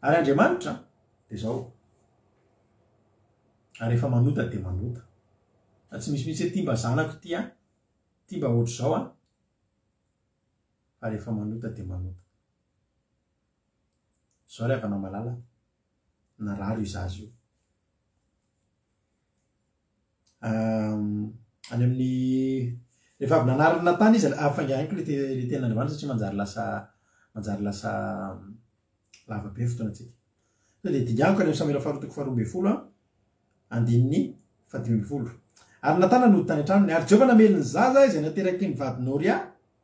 ary Andriamanitra dia zao ary efa manota dia manota tsy misy hoe tia mba zanako tia mba ohatr' zao fa rehefa manota dia manota. Zao ry havana malala narary io zazy io. Any amin'ny rehefa avy nanariny natany izy afangahaniko le ten'Andriamanitra satria manjary lasa lava be fotoanantsika. Dia dinganiko any amin'ny Samuela faharotoko faharoambe folo andininy 15. Ary Natana nody tany an-tranony ary Jehovah namely ny zaza izay nateraky ny vadiny Oria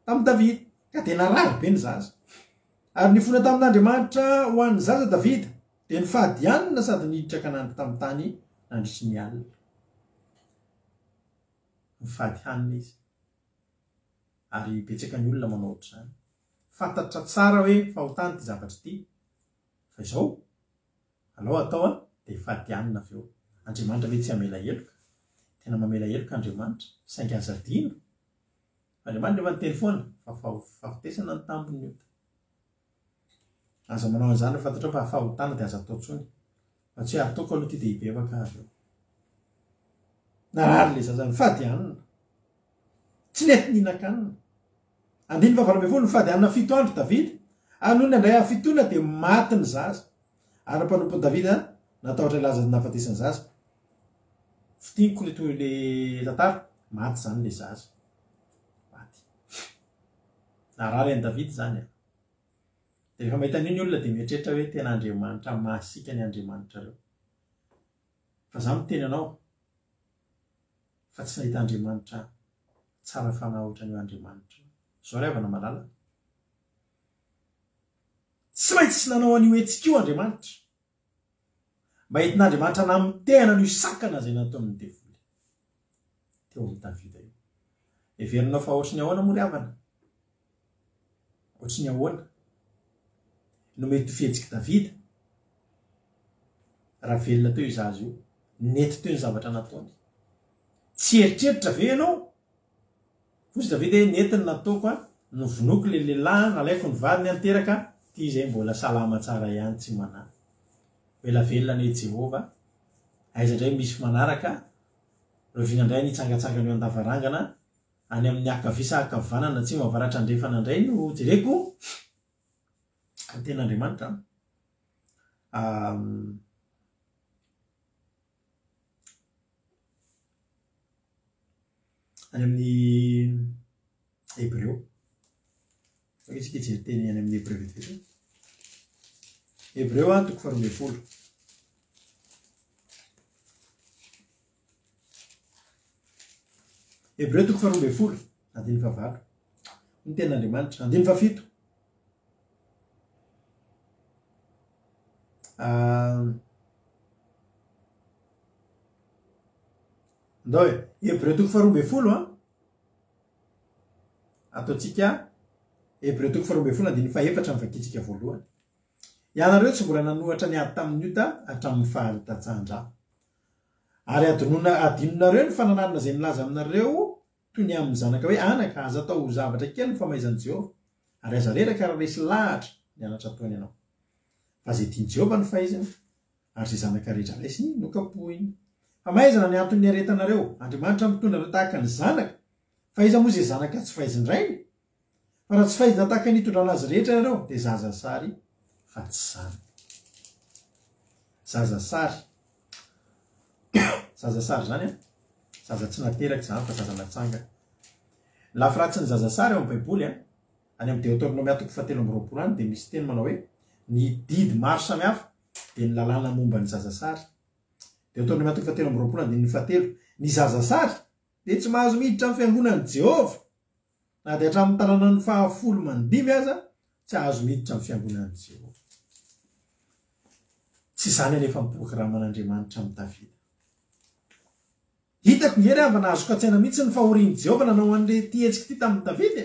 tamin'ny Davida ka dia narary be ny zaza. Ary nifona tamin'Andriamanitra ho an'ny zaza Davida dia nifahadianina sady niditra nandro tamin'ny tany nandritry ny alina. Nifahadianina izy ary betsaka ny olona manao ohatr'izany. Fantatra tsara hoe fahotany ty zavatra ity fa izao alao atao dia fahadianina avy eo. Andriamanitra ve tsy hamela heloka? Tena mamela heloka Andriamanitra saingy aza adino. Andriamanitra efa niteny foana fa fahotesana ny tambony io. Aza manao an'izany fantatra fa fahotana dia aza atao tsony fa tsy hoe ataoko aloha ty dia hibevaka avy eo. Narary le zaza nifahadianina tsy nety nihinan-kanina. Andiny 20 nifahadianina 7 andro Davida ary noho ny andray fitona dia maty ny zaza. Ary mpanompo Davida natahotra ilaza nahafatesany zaza. Fitianiko le tantara maty zany le zaza. Maty. Narary an'i Davida zany. Dia rehefa mahita an'iny olona dia mieritreritra hoe tena Andriamanitra mahasika ny Andriamanitra reo. Fa za miteny anao fa tsy nahita Andriamanitra tsara fanahy ohatran'io Andriamanitra. Zao ry havana malala. Tsy maintsy tsy nanao an'io hetsika io Andriamanitra. Mba hitin'Andriamanitra namitehana an'io sakana izay natao amin'ny devoly teo amin'ny Davida io. Heverinao fa ohatry ny ahoana moa ry havana? Ohatry ny ahoana no mety ho fihetsiky Davida raha velona teo io zazy io, nety teo ny zavatra nataony. Tsy eritreritra ve ianao? Fosy Davida hoe netiny nataoko novonoko le lehilahy nalaiko ny vadiny anteraka ty izay mbola salama tsara ihany tsy manahy. Velavelona ny Jehova aiza indray misy manaraka rovina indray nitsangatsangana eo an-davarangana any amin'ny akavisa akavanana tsy mahavaratra andrefana indray no jereko ten'Andriamanitra. Any amin'ny Hebreo isika jery teny any amin'ny Hebreo vetivety. Hebreo 12. Hebreo 12 andiny 7 ny ten'Andriamanitra andiny 7. Ndao Hebreo 12 ataotsika Hebreo 4:14 mivakitsika voalohany. Ianareo tsy mbola nanohatra ny ady tamin'ny Ota hatramin'ny faharetatsahandra. Ary adinonareo ny fananarana izay nilaza aminareo toy ny amin'ny zanaka hoe anaka aza atao zavatra kely ny famaizan'i Jehova ary aza reraka raha resy lahatra ny anatra ataony ianao. Fa izay tiany Jehova ny fahaizana ary izay zanaka rehetra raisiny no kapohiny. Fa mahaizana ny antony aretanareo, Andriamanitra mitondra ireo tahaka ny zanaka. Fa iza moa izay zanaka tsy fahaizindrainy? Fa raha tsy fahaizina tahaka ny hitondrana azy rehetra ianareo dia zaza sary fa tsy zanaka. Zaza sary. Zaza sary zany a, zaza tsy nateraka zany fa zaza natsanga. Lafa ratsy ny zaza sary eo amin'ny Baiboly any amin'ny Deutéronome 7:20 any dia misy teny manao hoe ny didy maro samihafa dia ny lalàna momba ny zaza sary. Deutéronome 7:20 any dia ny 7. Ny zaza sary dia tsy mahazo miditra amin'ny fiangonan'i Jehova na dia hatramin'ny tanàna ny 115 aza tsy ahazo miditra amin'ny fiangonan'i Jehova. Tsy izany anefa mipoaka raha man'Andriamanitra amin'ny Davida. Hitako ngery avy nahazo katsaina mihitsy ny fahorian'i Jehova nanao an'ilay tihetsiky ty tamin'ny Davida.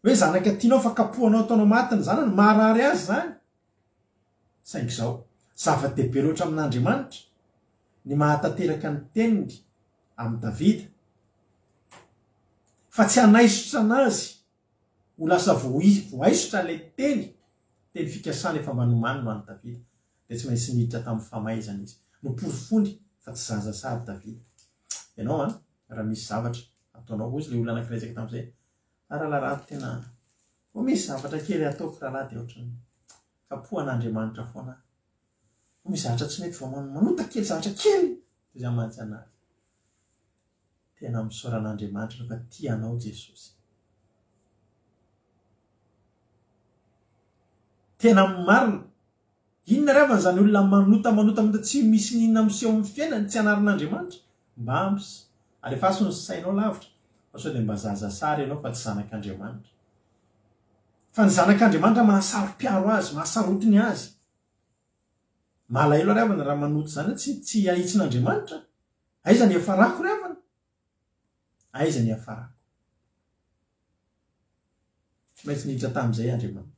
Hoe zanaka tianao fa kapohanao ataonao matiny zany, marary azy zany. Saingy izao, zava-dehibe loatra amin'Andriamanitra ny mahatateraka ny teniny amin'ny Davida. Fa tsy hanaisotra anazy ho lasa voaisotra ilay teny fikasana efa manomanino an'i Davida. Dia tsy maintsy miditra tamin'ny famaizana izy. Noporifondy fa tsy zaza sary Davida. Ianao raha misy zavatra ataonao ozy ilay olona anankiray tamin'izay. Raha tena misy zavatra kely ataoko raha dia ohatrany kapohan'Andriamanitra foana. Misy zavatra tsy mety vao manota kely zavatra kely dia izay mantsy anazy. Tena misaoran'Andriamanitra rehefa tianao Jesosy. Tena marina. Inona ravana izany olona manota tsy misy ninona miseho amin'ny fiainany tsy anarin'Andriamanitra? Mba ampy alefaso ny sainao lavitra. Fa sao dia mba zaza sary ianao fa tsy zanak'Andriamanitra. Fa ny zanak'Andriamanitra mahasaro-piaro azy, mahasarotiny azy. Malahelo ravana raha manoto zany tsy ahitsin'Andriamanitra. Aiza ny hafarako ravana? Aiza ny hafarako? Tsy maintsy niditra tamin'izay Andriamanitra.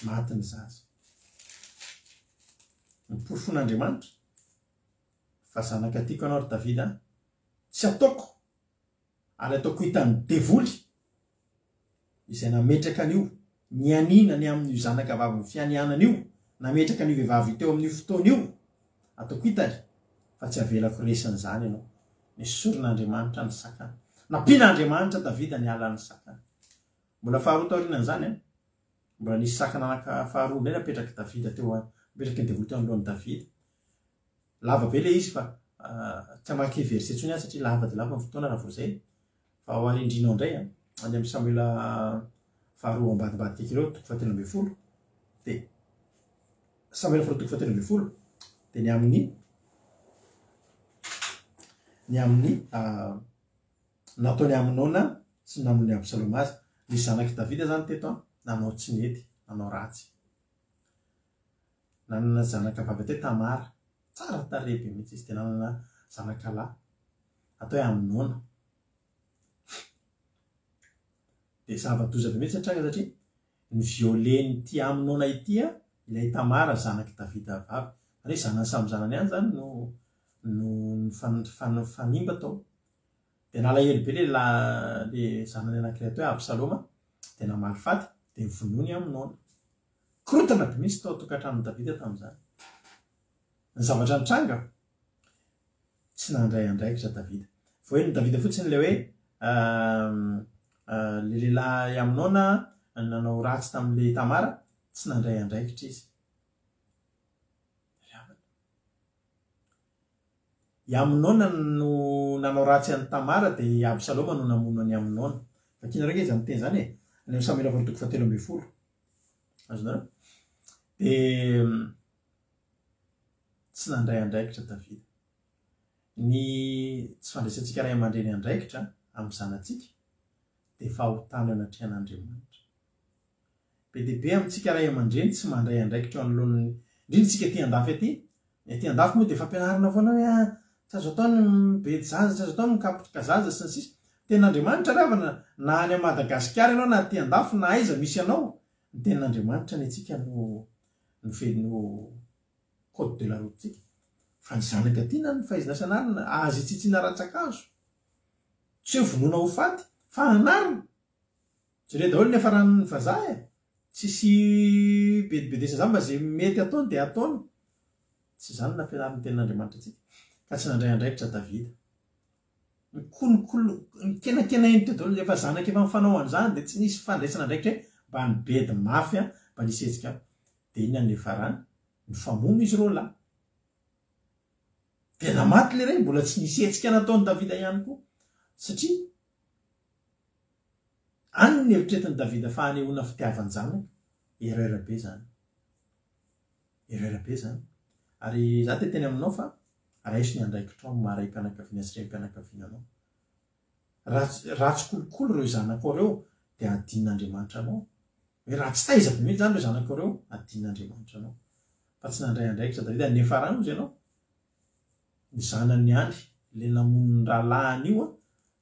Maty ny zaza. Niporofon'Andriamanitra. Fa zanaka tiako anao ry Davida, tsy ataoko ary ataoko hitan'ny devoly izay nametraka an'io, ny aninany amin'io zanaka vavy ny fianianana io, nametraka an'io vehivavy teo amin'io fotoana io, ataoko hitany fa tsy avelako resin'izany ianao. Nisoron'Andriamanitra ny sakana. Nampian'Andriamanitra Davida ny ala ny sakana. Mbola faharoa taorianan'izany mbola nisy sakana faharoa indray napetraka Davida teo napetraka ny devoly teo anoloan'i Davida. Lava be ilay izy fa tsy hamaky verset intsony satria lava dia lava ny fotoana raha vao izay. Fa ao alindrinao indray any amin'ny Samuela faharoa ambadibadika kely eo 7:20 dia Samuela 7:20 dia ny amin'ny nataony Aminona sy namon'ny Absaloma azy. Nisy zanaky Davida zany teto nanao tsy nety, nanao ratsy. Nanana zanaka vavy teo Tamara, tsara tarehy be mihitsy izy, dia nanana zanaka lahy atao hoe Aminona. Dia zava-doza be mihitsy satria ny violeny Aminona ity ilay Tamara zanaky Davida vavy. Ary zanany samy zanany ihany zany no fanimba tao. Dia nalahelo be ilay zanany anankiray atao hoe Absaloma dia namaly faty dia nivonoiny Aminona. Korotana be mihitsy tao tokantrano Davida tamin'izany. Ny zavatra nitranga tsy nandray andraikitra Davida. Voahenony Davida fotsiny ilay hoe le lehilahy Aminona nanao ratsy tamin'ilay Tamara tsy nandray andraikitra izy. I Aminona no nanao ratsy an'ny Tamara dia Absaloma no namono any Aminona. Vakiana raika izany teny zany any Samuela 7:20. Azonareo? Dia tsy nandray andraikitra Davida. Ny tsy fandraisantsika ray aman-dreny andraikitra amin'ny zanatsika dia fahotana anatrehan'Andriamanitra. Be dia be amintsika ray aman-dreny tsy mandray andraikitra eo anoloan'ny indrindratsika ety andafy ety. Ety andafy moa dia fampianarana foana hoe tsy azo ataony mibedy zaza, tsy azo ataony mikapotika zaza sy ny sisa. ten'Andriamanitra ravana na any Madagasikara ianao na ty andafo na aiza misy anao ny ten'Andriamanitra ny atsika no code de la route tsika fa ny zanaka ty na ny fahaizana sanarina azy tsitsiana ratsakazo tsy hoe vonoina ho faty fa anarina jereo daholo ny efa ranony vazaha tsisy bedibedesa zany mba zay mety ataony dia ataony tsy zany nampianariny ten'Andriamanitra tsika ka tsy nandray andraikitra Davida ny kolokolo ny kenakena eny teo daholo efa zanaka efa mifanao an'izany dia tsy nisy fandraisana andraikitra hoe mba ny bedy mafy mba nisy hetsika dia iny any farany ny famono izy roa lahy dia namaty le ray mbola tsy nisy hetsika nataony Davida ihany koa satria any ny eritretin'ny Davida fa hanehoana fitiavany zanaka ererabe zany ererabe zany ary za teny aminao fa raiso ny andraikitrao maray mpianakaviana sy rem-pianakaviananao raha tsy kolokolo reo zanako reo dia adin'Andriamanitra anao hoe raha tsy taizako mihitsy zany reo zanako reo adin'Andriamanitra anao fa tsy nandray andraikitra Davida nefa rano izy ianao ny zanany andry le namonony rahalahany io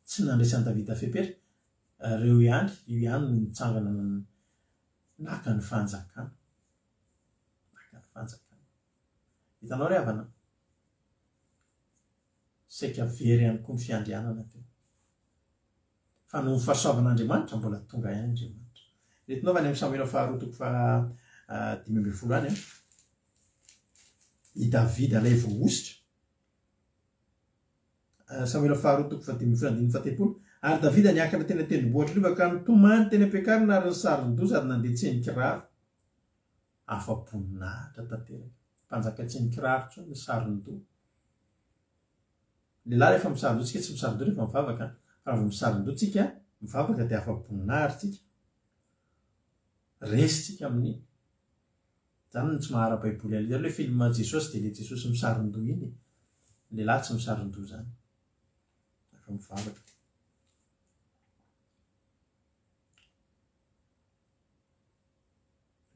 tsy nandraisan'ny Davida fepetra reo ihany io ihany no mitsangana naka ny fanjakana hitanao ry havana saika very ihany koa ny fiandrianana teo fa no fahasoavan'Andriamanitra mbola tonga ihany Andriamanitra retinao va any amin'ny Samuela faharoa toko fa 15 any i Davida ilay voaositra Samuela faharoa toko fa 15 ary Davida niakatra teny an-tendrombohitra riva ka nitomany teny am-piakarana ary ny saron-doza ary nandeha tseny kiraro afa-boninahitra tanteraka mpanjaka tseny kiraro tso ny saron-doha lehilahy rehefa misaron-doha tsika tsy misaron-doha rehefa mivavaka fa rehefa misaron-doha tsika mivavaka dia afa-boninahitra tsika resy tsika amin'iny zany no tsy mahara-baiboly ale le film Jesosy dia le Jesosy misaron-doha iny lehilahy tsy misaron-doha zany rehefa mivavaka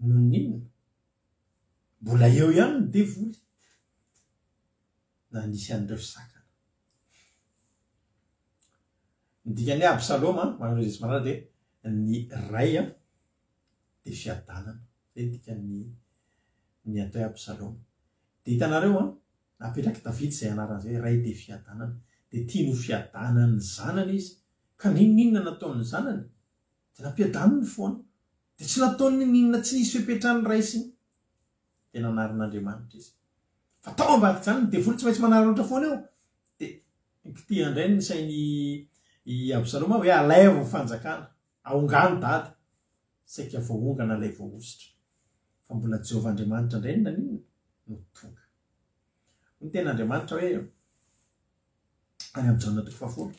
no ninona mbola eo ihany ny devoly na nisy an'ireo sakana ny dikany Absaloma manao Jesosy marana dia ny ray dia fiadanana zay dikany atao hoe Absaloma dia hitanareo napetraka Davida izay anaran'izay ray dia fiadanana dia tia no fiadanany zanany izy ka ninona nataon'ny zanany dia nampiadanany foana dia tsy nataony ninona tsy nisy fepetrany raisiny dia nanarin'Andriamanitra izy fa tao ambadika zany ny devoly tsy maintsy manara ohatra foana eo dia kity andray ny sainy i Absaloma hoe alaivo ny fanjakana aongano dada saika voaongana ilay voaositra fa mbola Jehovah Andriamanitra indray na ninona no tonga ny tena Andriamanitra hoe any amin'ny Jaona toko 10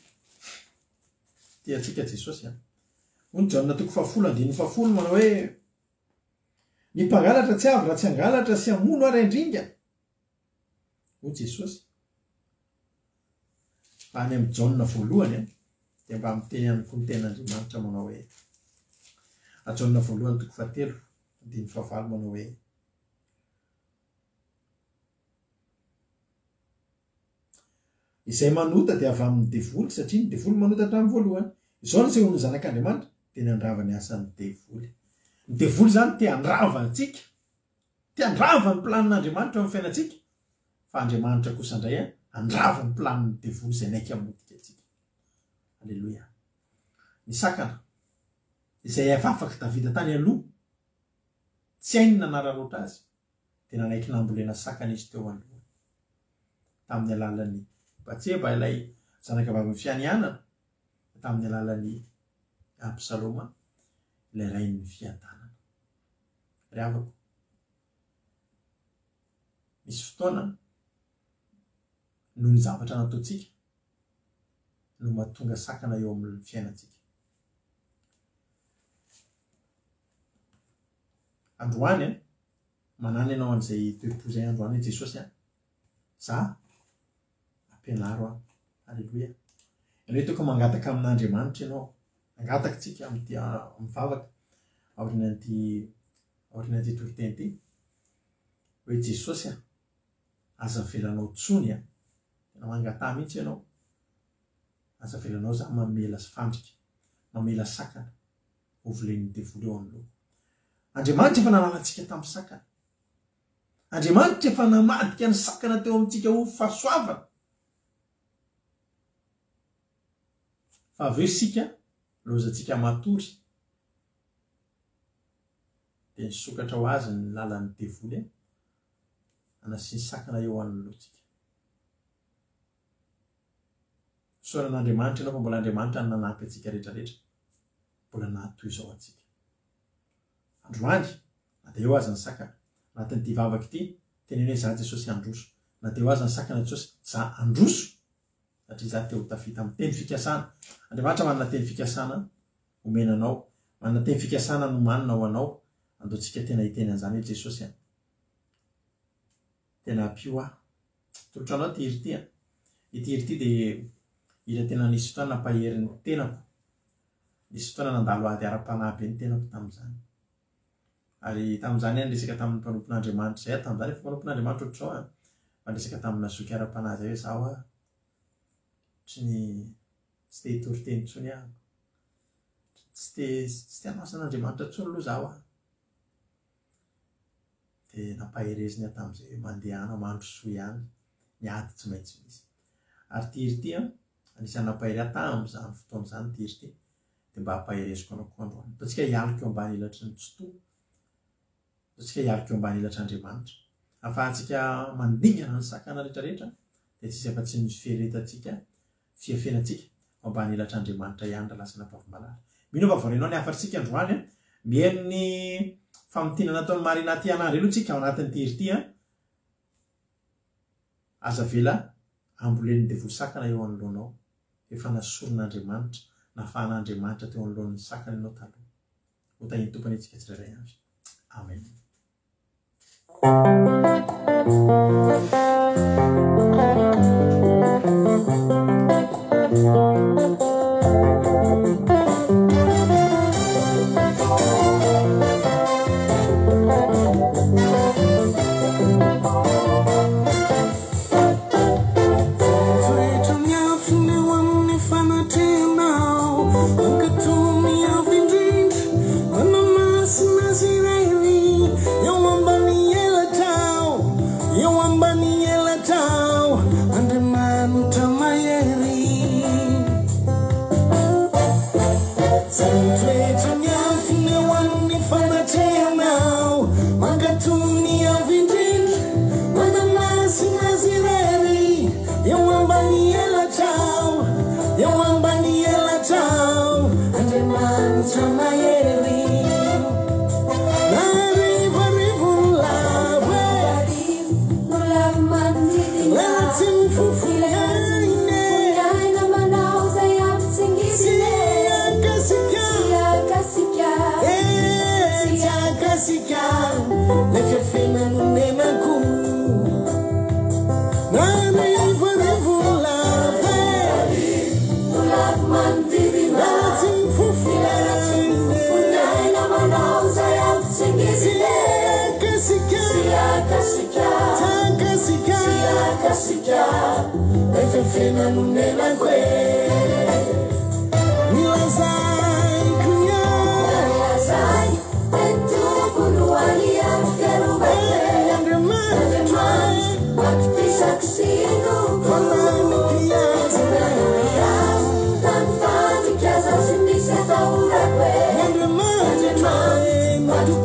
tia antsika Jesosy ny Jaona toko 10:10 manao hoe ny mpangalatra tsy avy raha tsy angalatra sy hamono ary andringa ho Jesosy any amin'ny Jaona 1 dia mba miteny ihany koa ny ten'Andriamanitra manao hoe Jaona 1 toko 3:15 manao hoe izay manota dia avy amin'ny devoly satria ny devoly manota hatramin'ny voalohany izao no sehoany zanak'Andriamanitra dia ny andrava ny asan'ny devoly ny devoly zany te handrava antsika te handrava ny planin'Andriamanitra amin'ny fiainantsika fa Andriamanitra kosa indray handrava ny planin'ny devoly izay naiky hamotika antsika alleloia ny sakana izay efa afaka Davida tany aloha tsy hainy nanararoatra azy dia nanaiky nambolena sakana izy teo aloha tamin'ny alalan'ny Batseba ilay zanaka vavin'ny fianianana tamin'ny alalan'ny Absaloma ilay rain'ny fiadanana ry havako misy fotoana noho ny zavatra nataontsika no mahatonga sakana eo amin'ny fiainantsika androany manany ianao an'izay toepo zay androany Jesosy za ampianaro alleloia ianao hoe tokony mangataka amin'Andriamanitra ianao angataka tsika amin'ity mivavaka aorian'ity toloteny ity hoe Jesosy aza velanao tsony tena mangata mihitsy ianao aza velanao za mamela sy fandrika mamela sakana ho volen'ny devoly eo amin'loha Andriamanitra efa nananantsika tamin'ny sakana Andriamanitra efa namadika ny sakana teo amintsika ho fahasoavana fa aveo sika lozantsika matory dia nisokatra ho azy ny lalan'ny devoly anasiny sakana eo anoloantsika soran'Andriamanitra ianao fa mbola Andriamanitra ny nanampy antsika rehetrarehetra mbola nahatoy izao antsika androany na dia eo azy ny sakana anatin'ity vavaka ity teneny hoe za Jesosy androso na dia eo azy ny sakana Jesosy za androso satria za teo tafita amin'ny teny fikasana Andriamanitra manana teny fikasana omenanao manana teny fikasana nomanina ho anao andoantsika tena hiteny an'izany hoe Jesosy tena apio tolotra anao ity hery ity dia ila tena nisy fotoana napaherin'ny tenako nisy fotoana nandalo ady ara-panahy ny tenako tamin'izany ary tamin'izany resaka tamin'ny mpanompon'Andriamanitra zay tamin'izany efa mpanompon'Andriamanitra ohatr'izao fa resaka tamin'ny nazoky ara-panahy zay hoe zaho tsy te hitory teny intsony tsy te hanasan'Andriamanitra intsony aloha zaho dia nampahereziny tamin'izay hoe mandehana mandro soa ihany ny ady tsy maintsy misy ary ty hery ity anisany nampahery tamin'izany fotoana izany ty hery ity dia mba hampahereziko anao koa androany ataontsika hialika eo ambany ilatry ny tsotoa ataontsika hialika eo ambany ilatr'Andriamanitra ahafahantsika mandingana ny sakana rehetrarehetra dia tsisy afa-tsy ny fieretantsika fiafenantsika ao ambany ilatr'Andriamanitra ihany raha lasana mpavomalala mino fa vorenao ny afatsika androany mihaino ny famitiana nataony Marina ty anandry aloha tsika ao anatin'ity hery ity aza vela ambolen'ny devoly sakana eo anoloanao efa nasoron'Andriamanitra nafahan'Andriamanitra teo anoloan'ny sakana ianao taloha ho tahiny tompony antsika tsirairay avy amen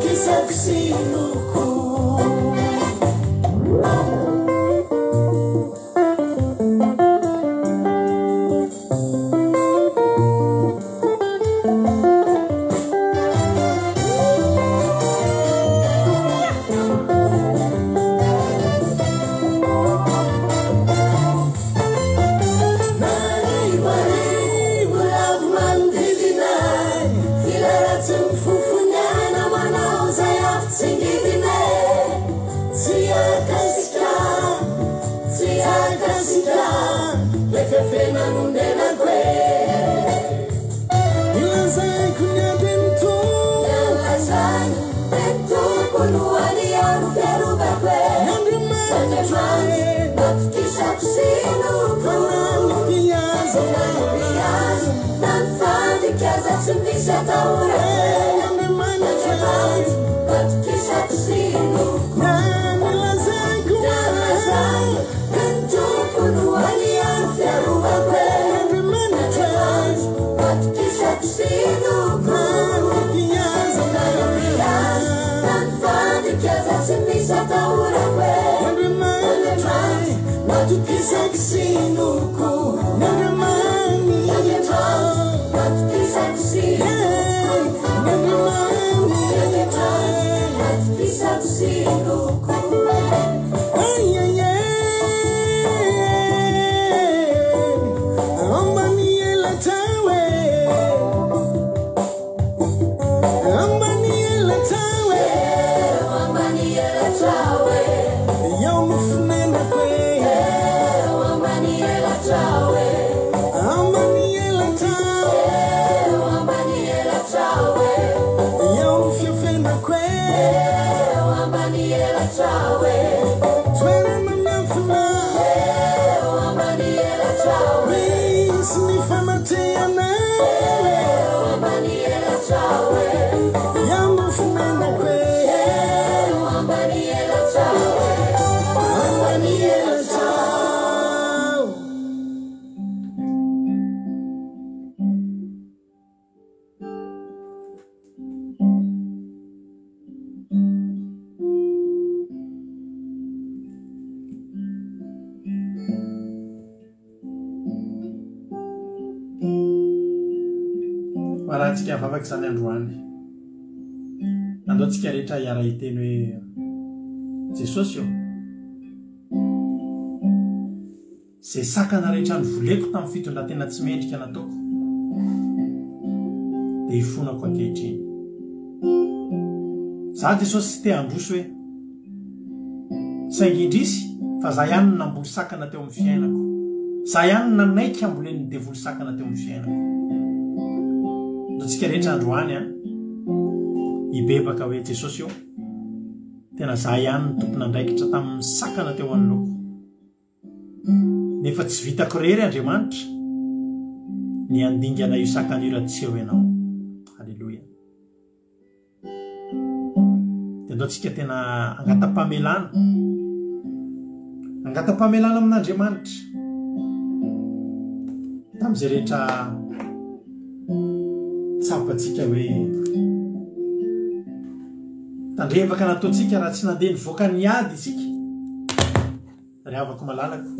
Kisha kusinu, Rahantsika vavaka izany androany andaontsika rehetra hiara hiteny hoe Jesosy io zay sakana rehetra nyvoleko tamin'ny fitondratena tsy mendrika nataoko dia hifonako ankehitriny. Za Jesosy tsy te handroso hoe saingy indrisy fa za ihany namboly sakana teo amin'ny fiainako, za ihany nanaiky amboleny ny devoly sakana teo amin'ny fiainako. Tsika rehetra androany hibebaka hoe Jesosy io tena za ihany ny tompona andraikitra tamin'ny sakana teo anoloko, nefa tsy vitako rery Andriamanitra ny andingana io sakana io raha tsy eo ianao. Halleloja. Dia andaontsika tena angata-pamelana amin'Andriamanitra tamin'izay rehetra tsapatsika hoe tandrevaka nataontsika raha tsy nandeha nivoaka ny ady isika ry avako malalako,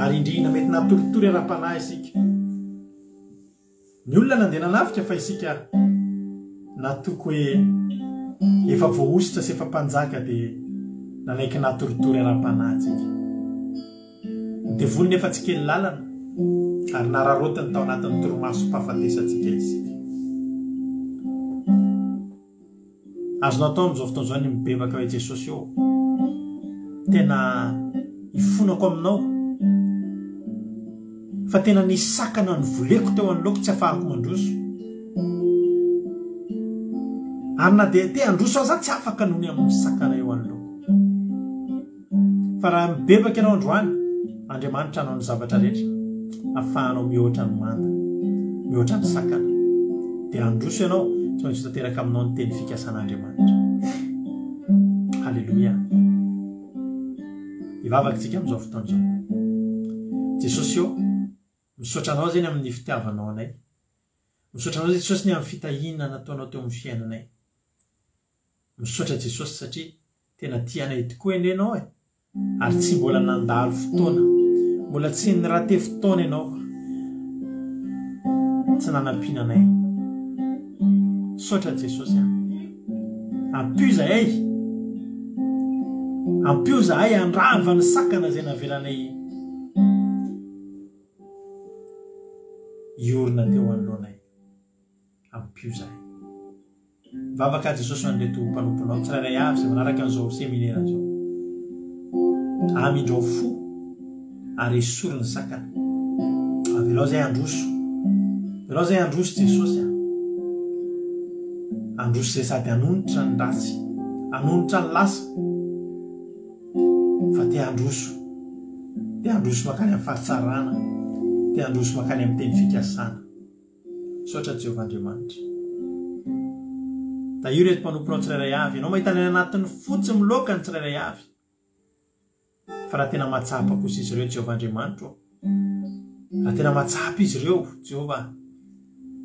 ary indrina mety natoritory ara-panahy isika. Ny olona nandeha nanafika fa isika natoko hoe efa voaositra sy efa mpanjaka dia nanaiky natoritory ara-panahy isika. Ny devoly nefa tsy kely lalana ary nararotiny tao anatin'ny toromaso mpahafatesantsika isika. Azonao atao amin'izao fotoana izao ny mibebaka hoe Jesosy io tena hifonako aminao, fa tena nisy sakana nyvoleko teo anoloko tsy afahako mandroso, ary na dia te handroso aza tsy afaka nohony amin'ny sakana eo anoloko. Fa raha mibebaka ianao androany, Andriamanitra anao ny zavatra rehetra afahanao mihoatra ny manda, mihoatra ny sakana, dia handroso ianao tsy maintsy tanteraka aminao ny teny fikasan'Andriamanitra. Halleloja. Hivavakantsika amin'izao fotoana izao. Jesosy io misaotra anao zany amin'ny fitiavanao anay, misaotra anao Jesosy ny amin'ny fitahiana nataonao teo amin'ny fiainanay. Misaotra Jesosy satria tena tianay tokoa ianao ary tsy mbola nandalo fotoana, mbola tsy niraty fotoana ianao tsy nanampiana anay. Misaotra Jesosy, ampio zahay andrava ny sakana izay navelanay iorina teo anoloanay. Ampio zahay. Vavaka Jesosy an'reto mpanomponao tsirairay avy izay manaraka an'izao seminaire izao. Amindreo fo ary esory ny sakana. Avelao zay androso. Avelao zay androso Jesosy. Androso zay sady anonitra ny ratsy, anonitra ny lasa, fa te androso makany amin'ny fahatsarana, te androso makany amin'ny teny fikasana. Sotra Jehovah Andriamanitra. Da io reto mpanomponao tsirairay avy, ianao mahita ny anatin'ny fotsy miloaka ny tsirairay avy. Fa raha tena matsapa kosa izy ireo Jehovah Andriamanitra, raha tena matsapa izy ireo Jehovah,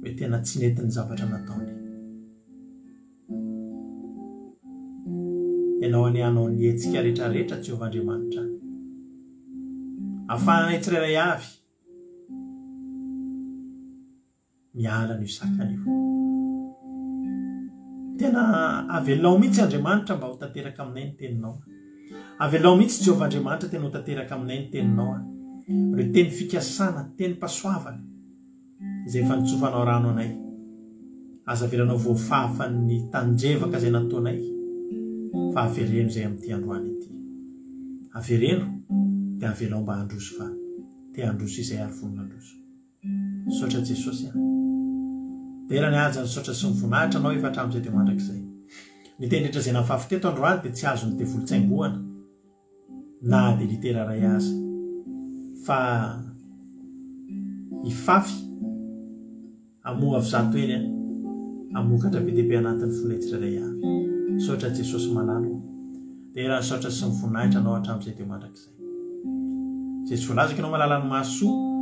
hoe tena tsy netiny zavatra nataony. Ianao anianao ny hetsika rehetrarehetra Jehovah Andriamanitra. Ahafahanay tsirairay avy miala n'io sakan'io. Tena avelao mihitsy Andriamanitra mba ho tanteraka aminay ny teninao. Avelao mihitsy Jehovah Andriamanitra tena ho tanteraka aminay ny teninao. Ireo teny fikasana, teny pasoavana izay efa nitsofanao rano anay. Aza avelanao voafafan'ny tanjevaka izay nataonay. Fa avereno izay amin'ity androany ity. Avereno dia avelao mba handroso fa te handroso izay ary voninandroso. Sotra Jesosy a. Tena ny aja ny sotra sy ny voninahitra anao efa hatramin'izay dia mandrakizay. Ny teny rehetra izay nafafy teto androany dia tsy azo ny devolotsaingoana na dia litera ray aza. Fa hifafy amoha avy zato eny amokatra be dia be anatin'ny fonay tsirairay avy. Sotra Jesosy manalo. Tena ny sotra sy ny voninahitra anao hatramin'izay dia mandrakizay. Zay tsy voalazaka ianao malala ny mahasoa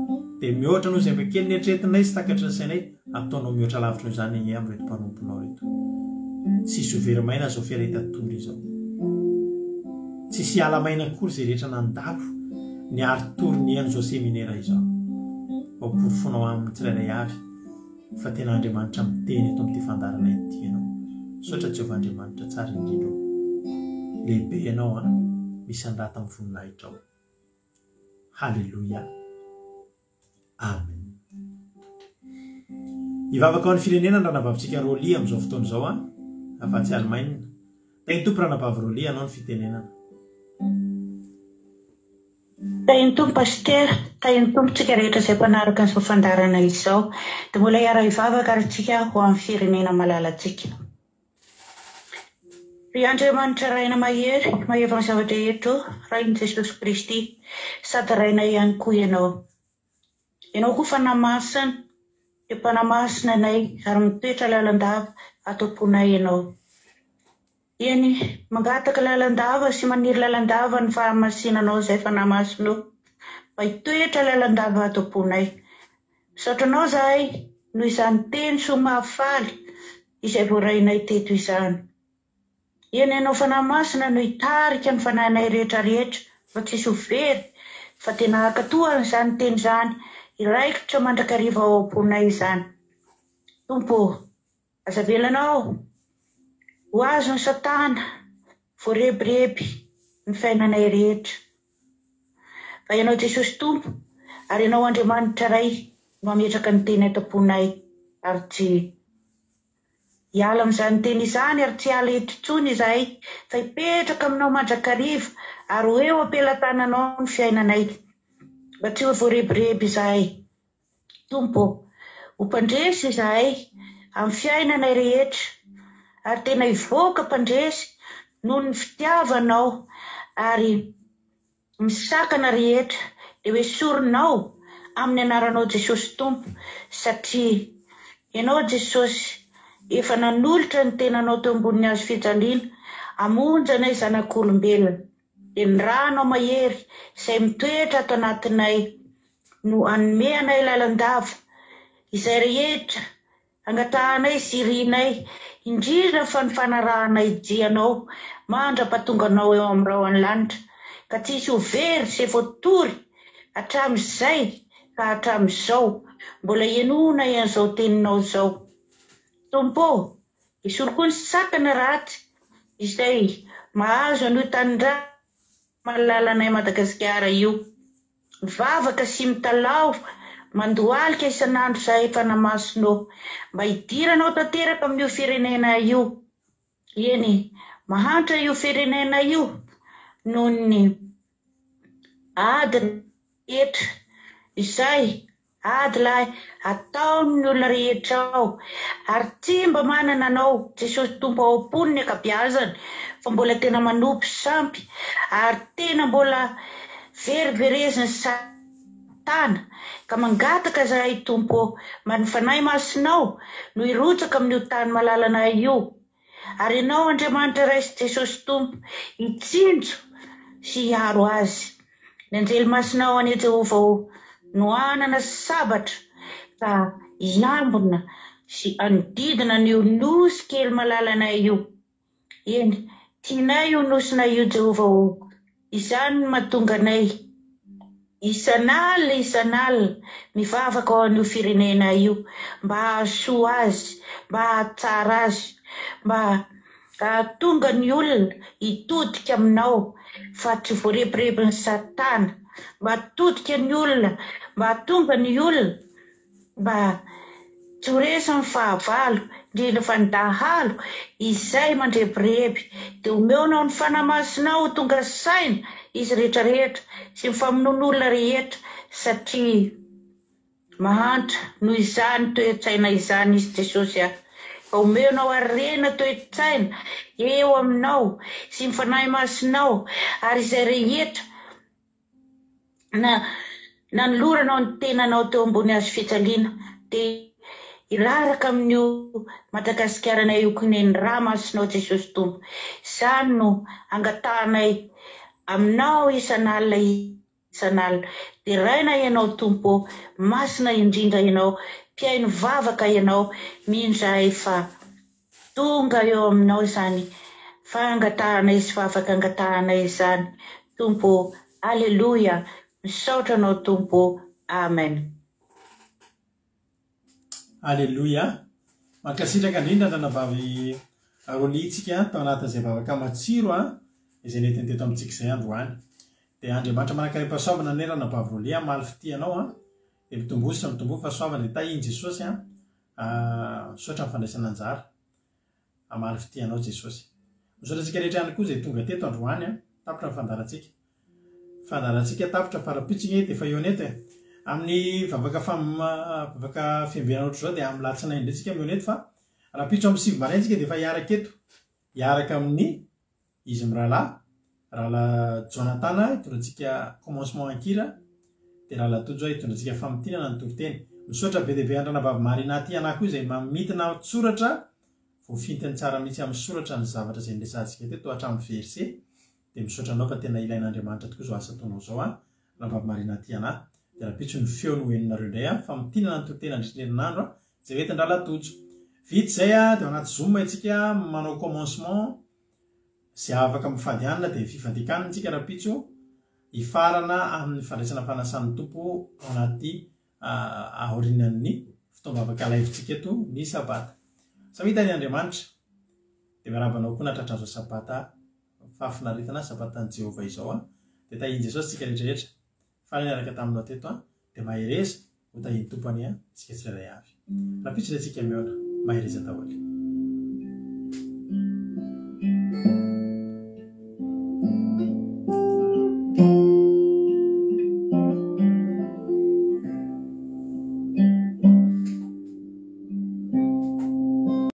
dia mihoatra noho izay bekely ny etretinay sy takatry ny sainay ataonao mihoatra lavitra noho izany ny amin'reto mpanomponao reto. Tsisy overmaina zao fiaretatory izao. Tsisy ala maina akory izay rehetra nandalo ny aritory ny eny zao seminera izao. Amporofonao amin'ny tsirairay avy fa tena Andriamanitra miteny eto amin'ity fandarana ity ianao. Sotra Jehovah Andriamanitra tsara indrindra. Lehibe ianao a, misy andrata amin'ny voninahitra ao. Halleluja. Amen. Hivavaka ao ny firenena ny ranavavitsika Rolia amin'izao fotoana izao a, afa-tsy Allemagne. Teny tompo ranavavy Rolia anao ny fitenenana. Teny tompo paster, teny tompo tsika rehetra izay mpanaraka an'izao fandarana izao, dia mbola hiara hivavaka ary tsika ho amin'ny firenena malalatsika. Ry Andriamanitra raina mahery, maheva ny zavatra eto, rain'i Jesosy Kristy, sady raina ihany koa ianao. Ianao koa fanamasina, dia mpanamasina anay ary mitoetra lalandava atao-ponay ianao. Eny mangataka lalandava sy maniry lalandava ny fahamasinanao izay fanamasinao, mba hitoetra lalandava atao-ponay. Misatranao zahay noho izany teny somafaly izay voarainay teto izany. Eny ianao fanamasina no hitarika ny fanahinay rehetrarehetra, fa tsisy ho very, fa tena hakatoa izany teny izany, iraikitra mandrakariva ao am-ponay izany. Tompo, aza velanao ho azo ny Satana, voarebireby ny fiainanay rehetra. Fa ianao Jesosy Tompo, ary ianao Andriamanitra ray no ametraka ny teny atam-ponay, ary tsy hiala amin'izany teny izany ary tsy hiala eto intsony izahay, fa hipetraka aminao mandrakariva ary ho eo ampelantananao ny fiainanay, mba tsy ho voarebireby izahay. Tompo, ho mpandresy izahay amin'ny fiainanay rehetra, ary tena hivoaka mpandresy noho ny fitiavanao ary misakana rehetra dia hoe soronao amin'ny anaranao Jesosy Tompo, satria ianao Jesosy efa nanolotra ny tenanao teo ambonin'ny hazo fijaliana hamonjy anay zanak'olombelona. Dia ny ranao mahery izay mitoetra ato anatinay no hanome anay lalandava izay rehetra angatahanay sy irianay, indrindra fa ny fanarahanay dianao mandra-pahatonganao eo amin'ny rahoan'ny lanitra, ka tsisy ho very sy voatory hatramin'izay ka hatramin'izao mbola hienoina ian'izao teninao izao. Tompo, isolo koa ny sakana ratsy izay mahazo an'io tanindra malalanay Madagasikara io. Mivavaka sy mitalao, mandohalika isan'andro izahay fanamasinao, mba hidiranao tanteraka amin'io firenena io. Eny, mahantra io firenena io noho ny adiny rehetra izay ady lahy ataon'ny olona rehetra ao, ary tsy mba manana anao Jesosy Tompo ao am-pony ny akabeazany, fa mbola tena manompy sampy ary tena mbola verivereziny tana ka mangataka zahay tompo manfanay masinao no irotsaka amin'io tany malalana io ary ianao Andriamanitra Raisy Jesosy Tompo hitsinjo sy hiaro azy ny anjely masinao any Jehova no anana sabatra ka hiambina sy anodidina n'io nosy kely malalana io eny tianay io nosina io Jehova izany no mahatonga anay isan'alina mivavaka ao an'io firenena io mba hahasoa azy mba hahatsara azy mba hahatonga ny olona hitodika aminao fa tsy voarepirepi ny Satana mba hatodika ny olona mba hahatonga ny olona mba tsy ho resan'ny fahavalo indrindra fa ny dahalo izay mandrepirepy dia omeonao ny fanamasinao tonga saina izy rehetrarehetra sy ny famonoan'olona rehetra satria mahantra noho izany toe-tsaina izany izy Jesosy fa omeonao harena toe-tsaina eo aminao sy ny fanahy masinao ary izay rehetra na noloranao ny tenanao teo ambony hazo fijaliana dia iraraka amin'io Madagasikarana io kineny rà masinao Jesosy Tompo izany no angatahanay aminao isan'alina dia raina ianao Tompo masina indrindra ianao mpiaino vavaka ianao mindray fa tonga eo aminao izany fangatahanay sy vavaka angatahanay izany Tompo aleluia misaotra anao Tompo amen. Aleluia. Mankasitraka indrindra nanavavy rolitsika tao anatin'izay vavaka matsiro izay nentiny teto amintsika izay androany dia Andriamanitra manankarena pasoavana ny ranavavy rolia maly fitianao dia mitombositra mitombo fahasoavana dia tahiny Jesosy misaotra amin'ny fandraisana anjara amaly fitianao Jesosy. Misaotra antsika rehetra ihany koa izay tonga teto androany tapitra ny fandarantsika tapitra farapitsiny dia efa eo aneto amin'ny vavaka fiambenana ohatry zao dia amin'ny latsinainy indray tsika mionety fa raha pitso amin'ny sivy maraintsika dia efa hiaraka eto hiaraka amin'ny izy rahalahy Jonatana hitondrantsika commencement ankira dia rahalahy hitondrantsika famotinana ny toriteny. Misaotra be dia be andranavavy Marina ty anako izay mamitina soratra voafintany tsara mihitsy amin'ny soratra ny zavatra izay nresantsika teto hatramin'ny verset dia misaotra anao fa tena ilain'Andriamanitra tokoa zao asa ataonao zao ranavavy Marina ty anahy dia raha pitso ny feo ny hoeninareo indray famotinana ny toriteny andritrin'herinandro izay hoentin-drahalahatotso vita izay dia anaty zoom itsika manao commencement izay afaka mifadianina dia fifadikanina tsika raha pitso hifarana amin'ny fandraisana fanasan'ny tompo ao anaty aorinan'ny fotoam-bavaka laivitsika eto ny sabata. Samita ny Andriamanitra dia miarabanao koa natratrazo sabata fahafinaretana sabatan'i Jehova izao dia tahiny Jesosy tsika rehetrarehetra fa niaraka taminao teto dia mahereza ho tahiny tompony tsika tsirairay avy. Raha pitso dia tsika miona mahereza daholo.